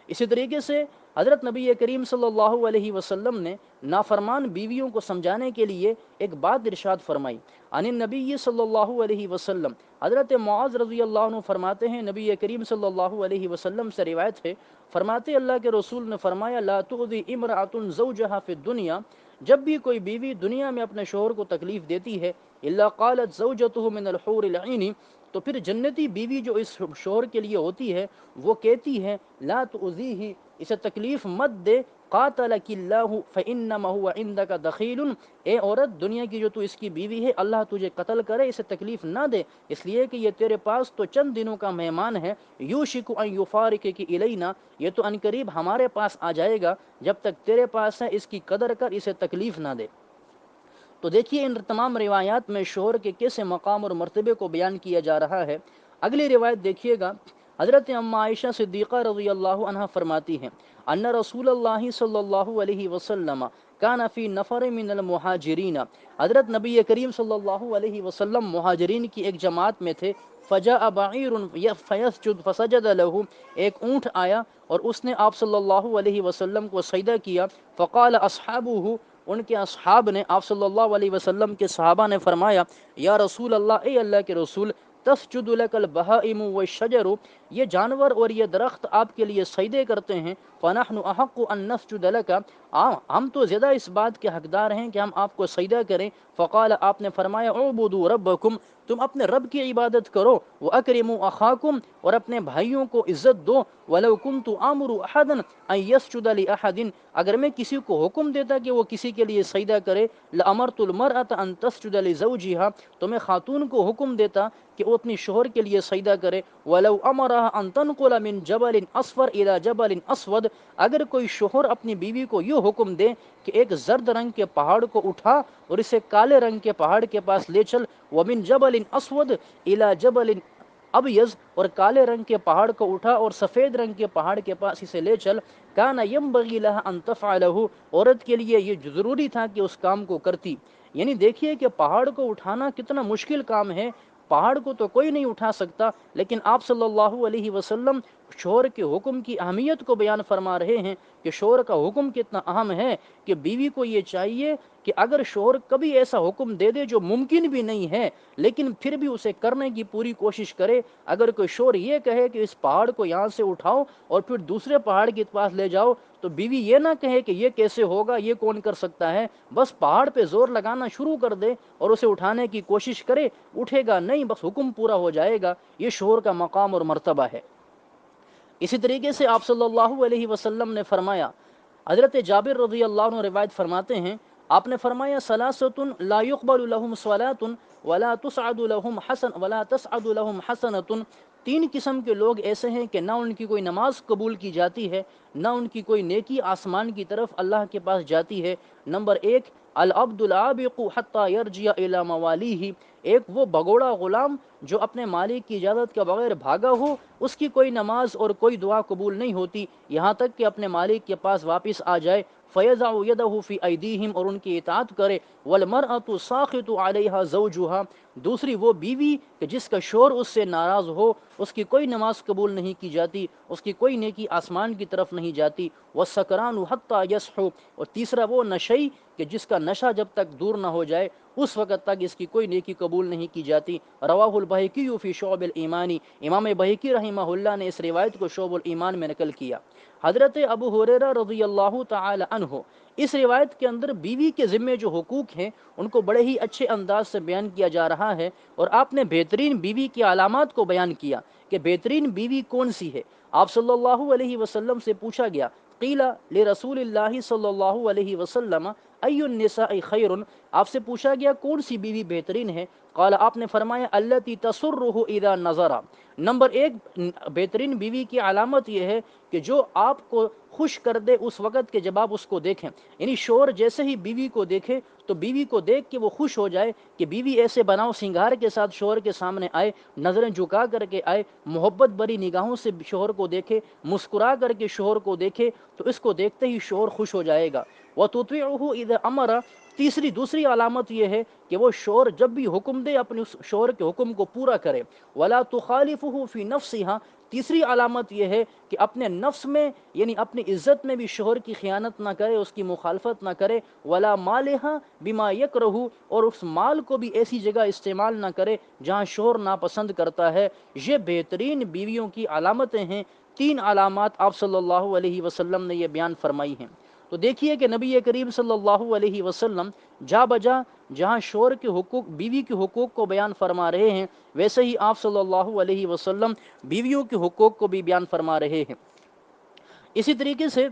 اسی طریقے سے حضرت نبی کریم صلی اللہ علیہ وسلم نے نافرمان بیویوں کو سمجھانے کے لیے ایک بات ارشاد فرمائی۔ عن النبی صلی اللہ علیہ وسلم، حضرت معاذ رضی اللہ عنہ فرماتے ہیں، نبی کریم صلی اللہ علیہ وسلم سے روایت ہے، فرماتے اللہ کے رسول نے فرمایا، لا تؤذی امرأۃ زوجہا فی الدنیا، جب بھی کوئی بیوی دنیا میں اپنے شوہر کو تکلیف دیتی ہے، الا قالت زوجته من الحور العین، تو پھر جنتی بیوی جو اس شوہر کے لیے ہوتی ہے وہ کہتی ہے، لا تؤذیہ، اسے تکلیف مت دے، قاتلک اللہ فانما هو عندک دخیل، اے عورت دنیا کی جو تو اس کی بیوی ہے، اللہ تجھے قتل کرے، اسے تکلیف نہ دے، اس لیے کہ یہ تیرے پاس تو چند دنوں کا مہمان ہے، یوشک ان یفارقک الینا، یہ تو ان قریب ہمارے پاس آ جائے گا، جب تک تیرے پاس ہے اس کی قدر کر، اسے تکلیف نہ دے۔ تو دیکھیے ان تمام روایات میں شوہر کے کیسے مقام اور مرتبے کو بیان کیا جا رہا ہے۔ اگلی روایت دیکھیے گا، حضرت ام عائشہ صدیقہ رضی اللہ عنہ فرماتی ہیں، ان رسول اللہ صلی اللہ علیہ وسلم کان فی نفر من المہاجرین، حضرت نبی کریم صلی اللہ علیہ وسلم مہاجرین کی ایک جماعت میں تھے، فجاء بعیر فیسجد فسجد له، ایک اونٹ آیا اور اس نے آپ صلی اللہ علیہ وسلم کو سجدہ کیا، فقال اصحابہ، ان کے اصحاب نے، آپ صلی اللہ علیہ وسلم کے صحابہ نے فرمایا، یا رسول اللہ، اے اللہ کے رسول، تسجد لک البہائم والشجر، یہ جانور اور یہ درخت آپ کے لیے سجدے کرتے ہیں، فنحن احق ان نسجد لک، ہم تو زیادہ اس بات کے حقدار ہیں کہ ہم آپ کو سجدہ کریں۔ فقال، آپ نے فرمایا، اعبدوا ربکم، تم اپنے رب کی عبادت کرو، واکرموا اخاکم، اور اپنے بھائیوں کو عزت دو، ولو کنت امر احدا ان یسجد لاحد، اگر میں کسی کو حکم دیتا کہ وہ کسی کے لیے سجدہ کرے، لامرت المرأة ان تسجد لزوجها، تو میں خاتون کو حکم دیتا کہ وہ اپنی شوہر کے لیے سجدہ کرے، ولو امرها ان تنقل من جبل اصفر الى جبل اسود، اگر کوئی شوہر اپنی بیوی کو یہ حکم دے کہ ایک زرد رنگ کے پہاڑ کو اٹھا اور اسے کالے رنگ کے پہاڑ کے پاس لے چل، ومن جبل اسود الى جبل ابیض، اور کالے رنگ کے پہاڑ کو اٹھا اور سفید رنگ کے پہاڑ کے پاس اسے لے چل، کانا ینبغی لہا ان تفعلہ، عورت کے لیے یہ ضروری تھا کہ اس کام کو کرتی۔ یعنی دیکھیے کہ پہاڑ کو اٹھانا کتنا مشکل کام ہے، پہاڑ کو تو کوئی نہیں اٹھا سکتا، لیکن آپ صلی اللہ علیہ وسلم شوہر کے حکم کی اہمیت کو بیان فرما رہے ہیں کہ شوہر کا حکم کتنا اہم ہے، کہ بیوی کو یہ چاہیے کہ اگر شوہر کبھی ایسا حکم دے دے جو ممکن بھی نہیں ہے لیکن پھر بھی اسے کرنے کی پوری کوشش کرے۔ اگر کوئی شوہر یہ کہے کہ اس پہاڑ کو یہاں سے اٹھاؤ اور پھر دوسرے پہاڑ کے پاس لے جاؤ، تو بیوی یہ نہ کہے کہ یہ کیسے ہوگا، یہ کون کر سکتا ہے، بس پہاڑ پہ زور لگانا شروع کر دے اور اسے اٹھانے کی کوشش کرے، اٹھے گا نہیں، بس حکم پورا ہو جائے گا۔ یہ شوہر کا مقام اور مرتبہ ہے۔ اسی طریقے سے آپ صلی اللہ علیہ وسلم نے فرمایا، حضرت جابر رضی اللہ عنہ روایت فرماتے ہیں، آپ نے فرمایا، ثلاثۃ لا يقبل لهم صلاۃ ولا تصعد لهم حسنۃ، تین قسم کے لوگ ایسے ہیں کہ نہ ان کی کوئی نماز قبول کی جاتی ہے، نہ ان کی کوئی نیکی آسمان کی طرف اللہ کے پاس جاتی ہے۔ نمبر ایک، العبد العابق حتی یرجع الی موالیہ، ایک وہ بگوڑا غلام جو اپنے مالک کی اجازت کے بغیر بھاگا ہو، اس کی کوئی نماز اور کوئی دعا قبول نہیں ہوتی یہاں تک کہ اپنے مالک کے پاس واپس آ جائے، فیضع یدہ فی ایدیہم، اور ان کی اطاعت کرے، والمرأة ساخط علیہا زوجہا، دوسری وہ بیوی کہ جس کا شوہر اس سے ناراض ہو، اس کی کوئی نماز قبول نہیں کی جاتی، اس کی کوئی نیکی آسمان کی طرف نہیں جاتی، والسکران حتی یصحو، اور تیسرا وہ نشئی کہ جس کا نشہ جب تک دور نہ ہو جائے اس وقت تک اس کی کوئی نیکی قبول نہیں کی جاتی۔ رواہ البیہقی فی شعب الایمان، امام بہقی رحمہ اللہ نے اس روایت کو شعب الایمان میں نقل کیا۔ حضرت ابو ہریرہ رضی اللہ تعالی عنہ اس روایت کے اندر بیوی کے ذمے جو حقوق ہیں ان کو بڑے ہی اچھے انداز سے بیان کیا جا رہا ہے، اور آپ نے بہترین بیوی کی علامات کو بیان کیا کہ بہترین بیوی کون سی ہے۔ آپ صلی اللہ علیہ وسلم سے پوچھا گیا، قیل لرسول اللہ صلی اللہ علیہ وسلم ای النساء خیر، آپ سے پوچھا گیا کون سی بیوی بہترین ہے؟ قال، آپ نے فرمایا التی تسرہ اذا نظر، نمبر ایک بہترین بیوی کی علامت یہ ہے کہ جو آپ کو خوش کر دے اس وقت کہ جب آپ اس کو دیکھیں، یعنی شوہر جیسے ہی بیوی کو دیکھے تو بیوی کو دیکھ کے وہ خوش ہو جائے کہ بیوی ایسے بناؤ سنگار کے ساتھ شوہر کے سامنے آئے، نظریں جھکا کر کے آئے، محبت بری نگاہوں سے شوہر کو دیکھے، مسکرا کر کے شوہر کو دیکھے، تو اس کو دیکھتے ہی شوہر خوش ہو جائے گا۔ وَتُطِيعُهُ إِذَا أَمَرَ، دوسری علامت یہ ہے کہ وہ شوہر جب بھی حکم دے اپنے اس شوہر کے حکم کو پورا کرے۔ وَلَا تُخَالِفُهُ فِي نَفْسِهَا، تیسری علامت یہ ہے کہ اپنے نفس میں یعنی اپنی عزت میں بھی شوہر کی خیانت نہ کرے، اس کی مخالفت نہ کرے۔ وَلَا مَالِهَا بِمَا يَكْرَهُ، اور اس مال کو بھی ایسی جگہ استعمال نہ کرے جہاں شوہر ناپسند کرتا ہے۔ یہ بہترین بیویوں کی علامتیں ہیں، تین علامات آپ صلی اللہ علیہ وسلم نے یہ بیان فرمائی ہیں۔ تو دیکھیے کہ نبی کریم صلی اللہ علیہ وسلم جا بجا جہاں شوہر کے حقوق بیوی کے حقوق کو بیان فرما رہے ہیں، ویسے ہی آپ صلی اللہ علیہ وسلم بیویوں کے حقوق کو بھی بیان فرما رہے ہیں۔ اسی طریقے سے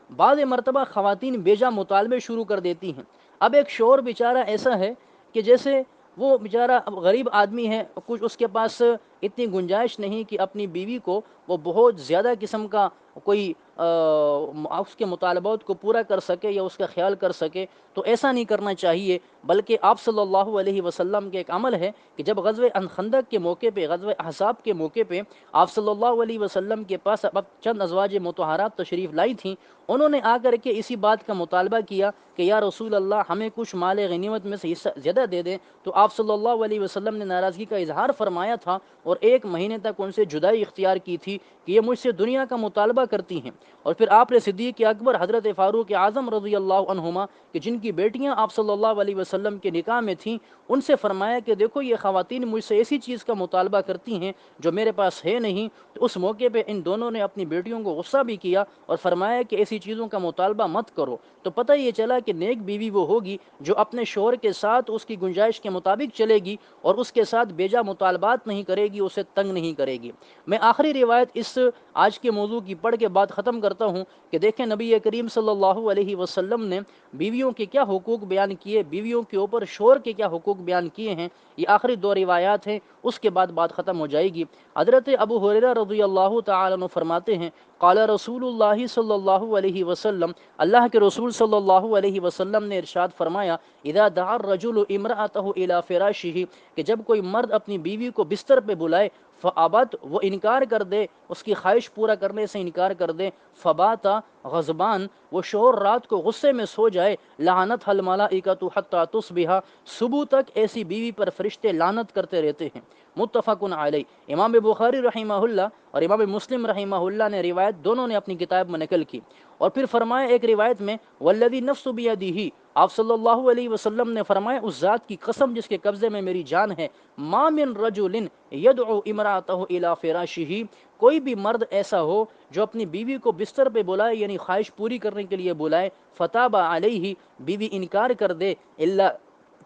بعض مرتبہ خواتین بیجا مطالبے شروع کر دیتی ہیں۔ اب ایک شوہر بیچارہ ایسا ہے کہ جیسے وہ بیچارہ غریب آدمی ہے، کچھ اس کے پاس اتنی گنجائش نہیں کہ اپنی بیوی کو وہ بہت زیادہ قسم کا کوئی اس کے مطالبات کو پورا کر سکے یا اس کا خیال کر سکے، تو ایسا نہیں کرنا چاہیے، بلکہ آپ صلی اللہ علیہ وسلم کے ایک عمل ہے کہ جب غزوہ خندق کے موقع پہ، غزوہ احزاب کے موقع پہ آپ صلی اللہ علیہ وسلم کے پاس اب چند ازواج مطہرات تشریف لائی تھیں، انہوں نے آ کر کے اسی بات کا مطالبہ کیا کہ یا رسول اللہ ہمیں کچھ مال غنیمت میں سے حصہ زیادہ دے دیں، تو آپ صلی اللہ علیہ وسلم نے ناراضگی کا اظہار فرمایا تھا اور 1 مہینے تک ان سے جدائی اختیار کی تھی کہ یہ مجھ سے دنیا کا مطالبہ کرتی ہیں۔ اور پھر آپ نے صدیق اکبر حضرت فاروق اعظم رضی اللہ عنہما کہ جن کی بیٹیاں آپ صلی اللہ علیہ وسلم کے نکاح میں تھیں، ان سے فرمایا کہ دیکھو یہ خواتین مجھ سے ایسی چیز کا مطالبہ کرتی ہیں جو میرے پاس ہے نہیں۔ تو اس موقع پہ ان دونوں نے اپنی بیٹیوں کو غصہ بھی کیا اور فرمایا کہ ایسی چیزوں کا مطالبہ مت کرو۔ تو پتہ یہ چلا کہ نیک بیوی وہ ہوگی جو اپنے شوہر کے ساتھ اس کی گنجائش کے مطابق چلے گی اور اس کے ساتھ بیجا مطالبات نہیں کرے گی، اسے تنگ نہیں کرے گی۔ میں آخری روایت اس آج کے موضوع کی پڑھ کے بعد ختم کرتا ہوں کہ دیکھیں نبی کریم صلی اللہ علیہ وسلم نے بیویوں کے کیا حقوق بیان کیے، بیویوں کے اوپر شوہر کے کیا حقوق بیان کیے ہیں۔ یہ آخری 2 روایات ہیں، اس کے بعد بات ختم ہو جائے گی۔ حضرت ابو ہریرہ رضی اللہ تعالی عنہ فرماتے ہیں، قال رسول اللہ صلی اللہ علیہ وسلم، اللہ کے رسول صلی اللہ علیہ وسلم نے ارشاد فرمایا، اذا دعا الرجل امرأته الى فراشه، کہ جب کوئی مرد اپنی بیوی کو بستر پہ بلائے، فابت، وہ انکار کر دے، اس کی خواہش پورا کرنے سے انکار کر دے، فباتا غضبان، وہ شوہر رات کو غصے میں سو جائے، لعنت الملائکۃ حتی تصبح، صبح تک ایسی بیوی پر فرشتے لعنت کرتے رہتے ہیں۔ متفق علیہ، امام بخاری رحمہ اللہ اور امام مسلم رحمہ اللہ نے روایت دونوں نے اپنی کتاب میں نقل کی، اور پھر فرمایا ایک روایت میں والذی نفس بیدہ، آپ صلی اللہ علیہ وسلم نے فرمایا اس ذات کی قسم جس کے قبضے میں میری جان ہے، ما من رجل یدعو امرأتہ الی فراشہ، کوئی بھی مرد ایسا ہو جو اپنی بیوی کو بستر پہ بلائے یعنی خواہش پوری کرنے کے لیے بلائے، فتاب علیہ، بیوی انکار کر دے، الا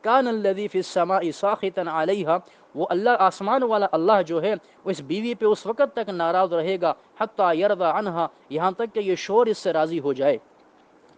کان الذی فی السماء ساخطا علیہا، وہ اللہ آسمان والا اللہ جو ہے وہ اس بیوی پہ اس وقت تک ناراض رہے گا، حتی یرضی عنہا، یہاں تک کہ یہ شوہر اس سے راضی ہو جائے۔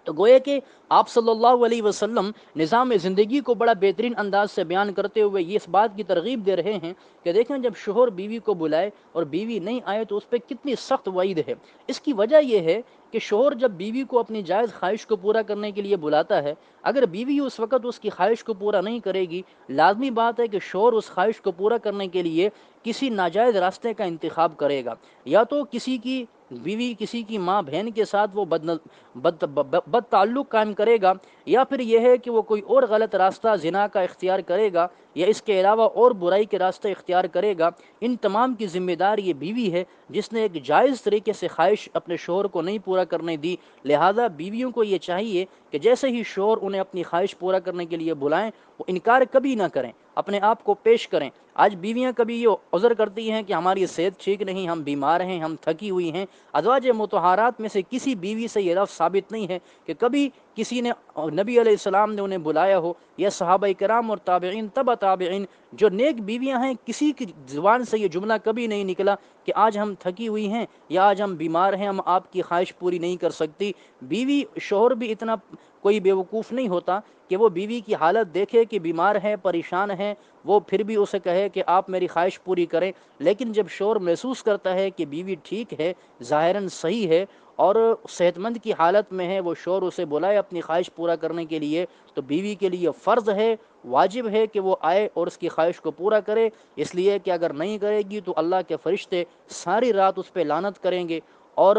تو گویا کہ آپ صلی اللہ علیہ وسلم نظام زندگی کو بڑا بہترین انداز سے بیان کرتے ہوئے یہ اس بات کی ترغیب دے رہے ہیں کہ دیکھیں جب شوہر بیوی کو بلائے اور بیوی نہیں آئے تو اس پہ کتنی سخت وعید ہے۔ اس کی وجہ یہ ہے کہ شوہر جب بیوی کو اپنی جائز خواہش کو پورا کرنے کے لیے بلاتا ہے، اگر بیوی اس وقت اس کی خواہش کو پورا نہیں کرے گی، لازمی بات ہے کہ شوہر اس خواہش کو پورا کرنے کے لیے کسی ناجائز راستے کا انتخاب کرے گا، یا تو کسی کی بیوی کسی کی ماں بہن کے ساتھ وہ بد تعلق قائم کرے گا، یا پھر یہ ہے کہ وہ کوئی اور غلط راستہ زنا کا اختیار کرے گا، یا اس کے علاوہ اور برائی کے راستے اختیار کرے گا۔ ان تمام کی ذمہ دار یہ بیوی ہے جس نے ایک جائز طریقے سے خواہش اپنے شوہر کو نہیں پورا کرنے دی۔ لہذا بیویوں کو یہ چاہیے کہ جیسے ہی شوہر انہیں اپنی خواہش پورا کرنے کے لیے بلائیں وہ انکار کبھی نہ کریں۔ اپنے آپ کو پیش کریں۔ آج بیویاں کبھی یہ عذر کرتی ہیں کہ ہماری صحت ٹھیک نہیں، ہم بیمار ہیں، ہم تھکی ہوئی ہیں۔ ازواج مطہرات میں سے کسی بیوی سے یہ لفظ ثابت نہیں ہے کہ کبھی کسی نے نبی علیہ السلام نے انہیں بلایا ہو، یا صحابہ کرام اور تابعین تبع تابعین جو نیک بیویاں ہیں، کسی کی زبان سے یہ جملہ کبھی نہیں نکلا کہ آج ہم تھکی ہوئی ہیں یا آج ہم بیمار ہیں، ہم آپ کی خواہش پوری نہیں کر سکتی۔ بیوی شوہر بھی اتنا کوئی بیوقوف نہیں ہوتا کہ وہ بیوی کی حالت دیکھے کہ بیمار ہے، پریشان ہے، وہ پھر بھی اسے کہے کہ آپ میری خواہش پوری کریں۔ لیکن جب شوہر محسوس کرتا ہے کہ بیوی ٹھیک ہے، ظاہراً صحیح ہے اور صحت مند کی حالت میں ہے، وہ شوہر اسے بلائے اپنی خواہش پورا کرنے کے لیے، تو بیوی کے لیے فرض ہے، واجب ہے کہ وہ آئے اور اس کی خواہش کو پورا کرے، اس لیے کہ اگر نہیں کرے گی تو اللہ کے فرشتے ساری رات اس پہ لعنت کریں گے، اور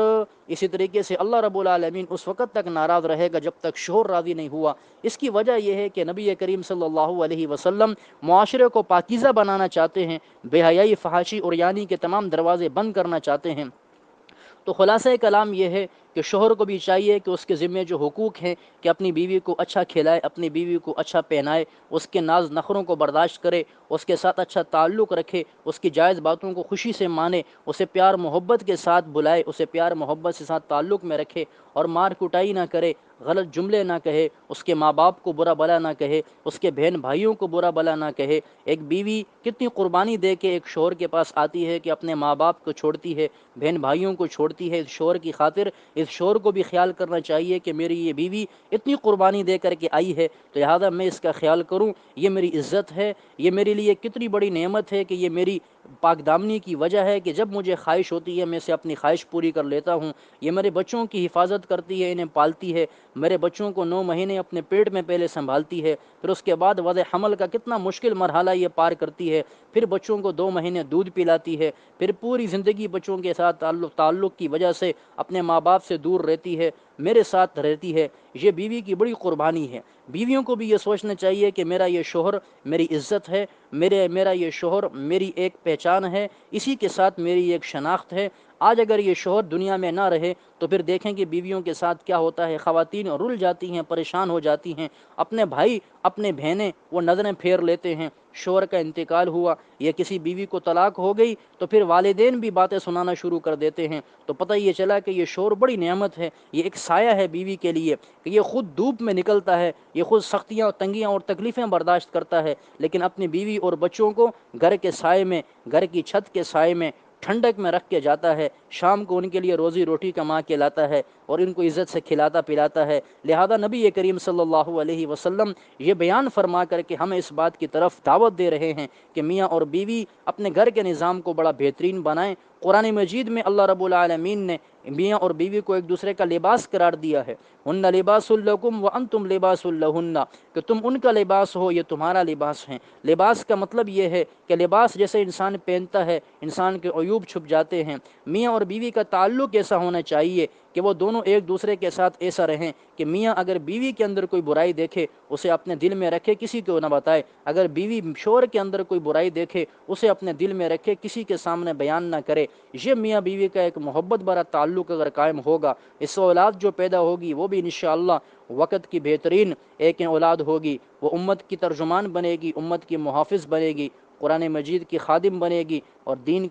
اسی طریقے سے اللہ رب العالمین اس وقت تک ناراض رہے گا جب تک شوہر راضی نہیں ہوا۔ اس کی وجہ یہ ہے کہ نبی کریم صلی اللہ علیہ وسلم معاشرے کو پاکیزہ بنانا چاہتے ہیں، بے حیائی، فحاشی اور یعنی کے تمام دروازے بند کرنا چاہتے ہیں۔ تو خلاصہ کلام یہ ہے کہ شوہر کو بھی چاہیے کہ اس کے ذمے جو حقوق ہیں کہ اپنی بیوی کو اچھا کھلائے، اپنی بیوی کو اچھا پہنائے، اس کے ناز نخروں کو برداشت کرے، اس کے ساتھ اچھا تعلق رکھے، اس کی جائز باتوں کو خوشی سے مانے، اسے پیار محبت کے ساتھ بلائے، اسے پیار محبت کے ساتھ تعلق میں رکھے، اور مار کٹائی نہ کرے، غلط جملے نہ کہے، اس کے ماں باپ کو برا بلا نہ کہے، اس کے بہن بھائیوں کو برا بلا نہ کہے۔ ایک بیوی کتنی قربانی دے کے ایک شوہر کے پاس آتی ہے کہ اپنے ماں باپ کو چھوڑتی ہے، بہن بھائیوں کو چھوڑتی ہے اس شوہر کی خاطر۔ اس شوہر کو بھی خیال کرنا چاہیے کہ میری یہ بیوی اتنی قربانی دے کر کے آئی ہے، تو لہذا میں اس کا خیال کروں، یہ میری عزت ہے، یہ میرے لیے کتنی بڑی نعمت ہے کہ یہ میری پاک دامنی کی وجہ ہے کہ جب مجھے خواہش ہوتی ہے میں اسے اپنی خواہش پوری کر لیتا ہوں۔ یہ میرے بچوں کی حفاظت کرتی ہے، انہیں پالتی ہے، میرے بچوں کو 9 مہینے اپنے پیٹ میں پہلے سنبھالتی ہے، پھر اس کے بعد وضع حمل کا کتنا مشکل مرحلہ یہ پار کرتی ہے، پھر بچوں کو 2 مہینے دودھ پلاتی ہے، پھر پوری زندگی بچوں کے ساتھ تعلق کی وجہ سے اپنے ماں باپ سے دور رہتی ہے، میرے ساتھ رہتی ہے۔ یہ بیوی کی بڑی قربانی ہے۔ بیویوں کو بھی یہ سوچنا چاہیے کہ میرا یہ شوہر میری عزت ہے، میرا یہ شوہر میری ایک پہچان ہے، اسی کے ساتھ میری ایک شناخت ہے۔ آج اگر یہ شوہر دنیا میں نہ رہے تو پھر دیکھیں کہ بیویوں کے ساتھ کیا ہوتا ہے، خواتین رل جاتی ہیں، پریشان ہو جاتی ہیں، اپنے بھائی اپنے بہنیں وہ نظریں پھیر لیتے ہیں، شوہر کا انتقال ہوا یا کسی بیوی کو طلاق ہو گئی تو پھر والدین بھی باتیں سنانا شروع کر دیتے ہیں، تو پتہ یہ چلا کہ یہ شوہر بڑی نعمت ہے، یہ ایک سایہ ہے بیوی کے لیے کہ یہ خود دھوپ میں نکلتا ہے، یہ خود سختیاں، تنگیاں اور تکلیفیں برداشت کرتا ہے، لیکن اپنی بیوی اور بچوں کو گھر کے سائے میں، گھر کی چھت کے سائے میں، ٹھنڈک میں رکھ کے جاتا ہے، شام کو ان کے لیے روزی روٹی کما کے لاتا ہے اور ان کو عزت سے کھلاتا پلاتا ہے۔ لہذا نبی کریم صلی اللہ علیہ وسلم یہ بیان فرما کر کے ہمیں اس بات کی طرف دعوت دے رہے ہیں کہ میاں اور بیوی اپنے گھر کے نظام کو بڑا بہترین بنائیں۔ قرآن مجید میں اللہ رب العالمین نے میاں اور بیوی کو ایک دوسرے کا لباس قرار دیا ہے، ہن لباس لکم وانتم لباس لہن، کہ تم ان کا لباس ہو، یہ تمہارا لباس ہے۔ لباس کا مطلب یہ ہے کہ لباس جیسے انسان پہنتا ہے انسان کے عیوب چھپ جاتے ہیں، میاں اور بیوی کا تعلق ایسا ہونا چاہیے کہ وہ دونوں ایک دوسرے کے ساتھ ایسا رہیں کہ میاں اگر بیوی کے اندر کوئی برائی دیکھے اسے اپنے دل میں رکھے، کسی کو نہ بتائے، اگر بیوی شوہر کے اندر کوئی برائی دیکھے اسے اپنے دل میں رکھے، کسی کے سامنے بیان نہ کرے۔ یہ میاں بیوی کا ایک محبت بھرا تعلق اگر قائم ہوگا، اس سے اولاد جو پیدا ہوگی وہ بھی انشاءاللہ وقت کی بہترین ایک اولاد ہوگی، وہ امت کی ترجمان بنے گی، امت کی محافظ بنے گی، قرآن مجید کی خادم بنے گی اور دین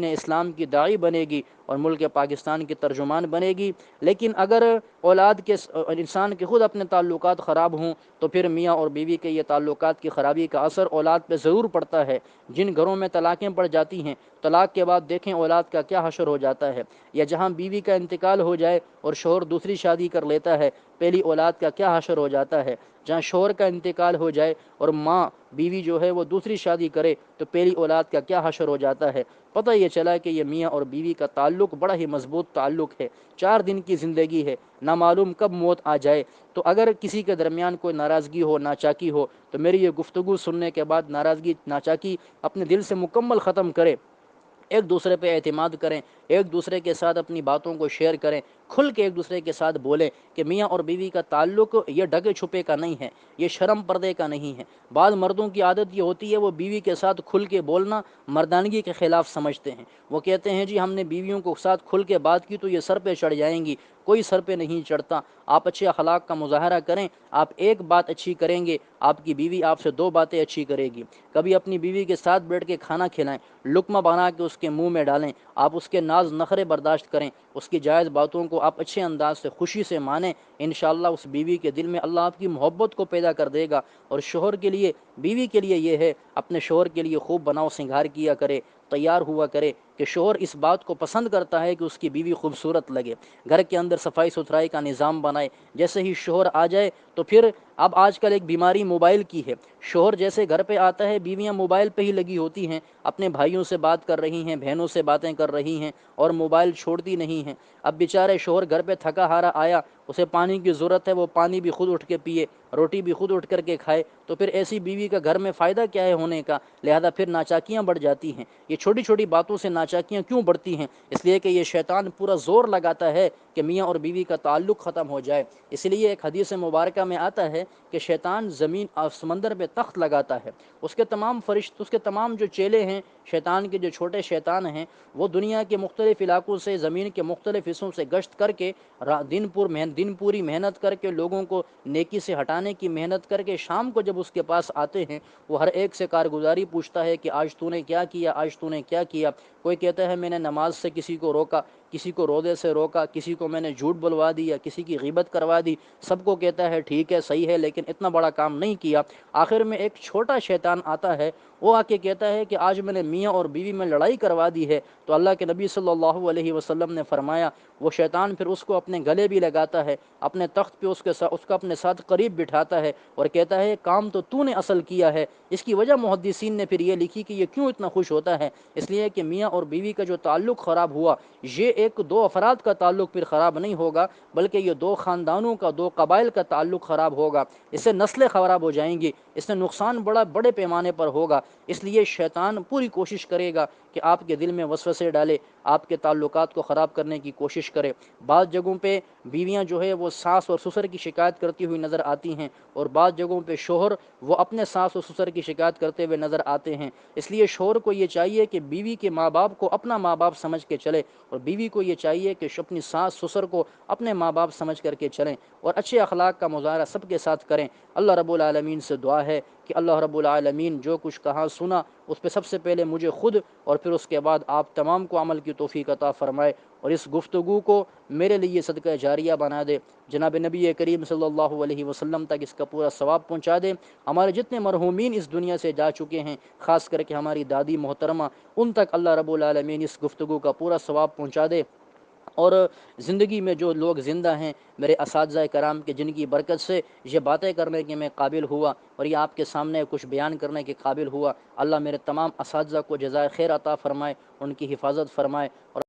اسلام کی داعی بنے گی اور ملک پاکستان کی ترجمان بنے گی۔ لیکن اگر اولاد کے انسان کے خود اپنے تعلقات خراب ہوں تو پھر میاں اور بیوی کے یہ تعلقات کی خرابی کا اثر اولاد پہ ضرور پڑتا ہے۔ جن گھروں میں طلاقیں پڑ جاتی ہیں، طلاق کے بعد دیکھیں اولاد کا کیا حشر ہو جاتا ہے، یا جہاں بیوی کا انتقال ہو جائے اور شوہر دوسری شادی کر لیتا ہے، پہلی اولاد کا کیا حشر ہو جاتا ہے، جہاں شوہر کا انتقال ہو جائے اور ماں بیوی جو ہے وہ دوسری شادی کرے تو پہلی اولاد کا کیا حشر ہو جاتا ہے۔ پتہ یہ چلا کہ یہ میاں اور بیوی کا تعلق بڑا ہی مضبوط تعلق ہے، 4 دن کی زندگی ہے، نہ معلوم کب موت آ جائے۔ تو اگر کسی کے درمیان کوئی ناراضگی ہو، ناچاکی ہو، تو میری یہ گفتگو سننے کے بعد ناراضگی، ناچاکی اپنے دل سے مکمل ختم کرے، ایک دوسرے پہ اعتماد کریں، ایک دوسرے کے ساتھ اپنی باتوں کو شیئر کریں، کھل کے ایک دوسرے کے ساتھ بولیں کہ میاں اور بیوی کا تعلق یہ ڈھکے چھپے کا نہیں ہے، یہ شرم پردے کا نہیں ہے۔ بعض مردوں کی عادت یہ ہوتی ہے وہ بیوی کے ساتھ کھل کے بولنا مردانگی کے خلاف سمجھتے ہیں، وہ کہتے ہیں جی ہم نے بیویوں کو ساتھ کھل کے بات کی تو یہ سر پہ چڑھ جائیں گی، کوئی سر پہ نہیں چڑھتا۔ آپ اچھے اخلاق کا مظاہرہ کریں، آپ ایک بات اچھی کریں گے، آپ کی بیوی آپ سے دو باتیں اچھی کرے گی۔ کبھی اپنی بیوی کے ساتھ بیٹھ کے کھانا کھلائیں، لقمہ بنا کے اس کے منہ میں ڈالیں، آپ اس کے ناز نخرے برداشت کریں، اس کی جائز باتوں کو آپ اچھے انداز سے خوشی سے مانیں، انشاءاللہ اس بیوی کے دل میں اللہ آپ کی محبت کو پیدا کر دے گا۔ اور شوہر کے لیے، بیوی کے لیے یہ ہے اپنے شوہر کے لیے خوب بناؤ سنگھار کیا کرے، تیار ہوا کرے کہ شوہر اس بات کو پسند کرتا ہے کہ اس کی بیوی خوبصورت لگے۔ گھر کے اندر صفائی ستھرائی کا نظام بنائے، جیسے ہی شوہر آ جائے تو پھر اب آج کل ایک بیماری موبائل کی ہے، شوہر جیسے گھر پہ آتا ہے بیویاں موبائل پہ ہی لگی ہوتی ہیں، اپنے بھائیوں سے بات کر رہی ہیں، بہنوں سے باتیں کر رہی ہیں اور موبائل چھوڑتی نہیں ہیں۔ اب بیچارے شوہر گھر پہ تھکا ہارا آیا، اسے پانی کی ضرورت ہے، وہ پانی بھی خود اٹھ کے پیے، روٹی بھی خود اٹھ کر کے کھائے، تو پھر ایسی بیوی کا گھر میں فائدہ کیا ہے ہونے کا؟ لہذا پھر ناچاکیاں بڑھ جاتی ہیں۔ یہ چھوٹی چھوٹی باتوں سے ناچاکیاں کیوں بڑھتی ہیں؟ اس لیے کہ یہ شیطان پورا زور لگاتا ہے کہ میاں اور بیوی کا تعلق ختم ہو جائے۔ اس لیے ایک حدیث مبارکہ میں آتا ہے کہ شیطان زمین اور سمندر پہ تخت لگاتا ہے، اس کے تمام فرشت، اس کے تمام جو چیلے ہیں، شیطان کے جو چھوٹے شیطان ہیں، وہ دنیا کے مختلف علاقوں سے، زمین کے مختلف حصوں سے گشت کر کے دن پوری محنت کر کے لوگوں کو نیکی سے ہٹانے کی محنت کر کے شام کو جب اس کے پاس آتے ہیں، وہ ہر ایک سے کارگزاری پوچھتا ہے کہ آج تو نے کیا کیا، آج تو نے کیا کیا۔ کوئی کہتا ہے میں نے نماز سے کسی کو روکا، کسی کو روزے سے روکا، کسی کو میں نے جھوٹ بلوا دی یا کسی کی غیبت کروا دی۔ سب کو کہتا ہے ٹھیک ہے، صحیح ہے، لیکن اتنا بڑا کام نہیں کیا۔ آخر میں ایک چھوٹا شیطان آتا ہے، وہ آ کے کہتا ہے کہ آج میں نے میاں اور بیوی میں لڑائی کروا دی ہے۔ تو اللہ کے نبی صلی اللہ علیہ وسلم نے فرمایا وہ شیطان پھر اس کو اپنے گلے بھی لگاتا ہے، اپنے تخت پہ اس کو اپنے ساتھ قریب بٹھاتا ہے اور کہتا ہے کام تو نے اصل کیا ہے۔ اس کی وجہ محدثین نے پھر یہ لکھی کہ یہ کیوں اتنا خوش ہوتا ہے، اس لیے کہ میاں اور بیوی کا جو تعلق خراب ہوا، یہ ایک دو افراد کا تعلق پھر خراب نہیں ہوگا، بلکہ یہ دو خاندانوں کا، دو قبائل کا تعلق خراب ہوگا، اس سے نسلیں خراب ہو جائیں گی، اس سے نقصان بڑے پیمانے پر ہوگا۔ اس لیے شیطان پوری کوشش کرے گا کہ آپ کے دل میں وسوسے ڈالے، آپ کے تعلقات کو خراب کرنے کی کوشش کرے۔ بعض جگہوں پہ بیویاں جو ہے وہ ساس اور سسر کی شکایت کرتی ہوئی نظر آتی ہیں، اور بعض جگہوں پہ شوہر وہ اپنے ساس اور سسر کی شکایت کرتے ہوئے نظر آتے ہیں۔ اس لیے شوہر کو یہ چاہیے کہ بیوی کے ماں باپ کو اپنا ماں باپ سمجھ کے چلے، اور بیوی کو یہ چاہیے کہ اپنی ساس سسر کو اپنے ماں باپ سمجھ کر کے چلیں، اور اچھے اخلاق کا مظاہرہ سب کے ساتھ کریں۔ اللہ رب العالمین سے دعا ہے کہ اللہ رب العالمین جو کچھ کہا سنا اس پہ سب سے پہلے مجھے خود اور پھر اس کے بعد آپ تمام کو عمل کی توفیق عطا فرمائے، اور اس گفتگو کو میرے لیے صدقہ جاریہ بنا دے، جناب نبی کریم صلی اللہ علیہ وسلم تک اس کا پورا ثواب پہنچا دے۔ ہمارے جتنے مرحومین اس دنیا سے جا چکے ہیں، خاص کر کے ہماری دادی محترمہ، ان تک اللہ رب العالمین اس گفتگو کا پورا ثواب پہنچا دے۔ اور زندگی میں جو لوگ زندہ ہیں میرے اساتذہ کرام کے، جن کی برکت سے یہ باتیں کرنے کے میں قابل ہوا اور یہ آپ کے سامنے کچھ بیان کرنے کے قابل ہوا، اللہ میرے تمام اساتذہ کو جزائے خیر عطا فرمائے، ان کی حفاظت فرمائے، اور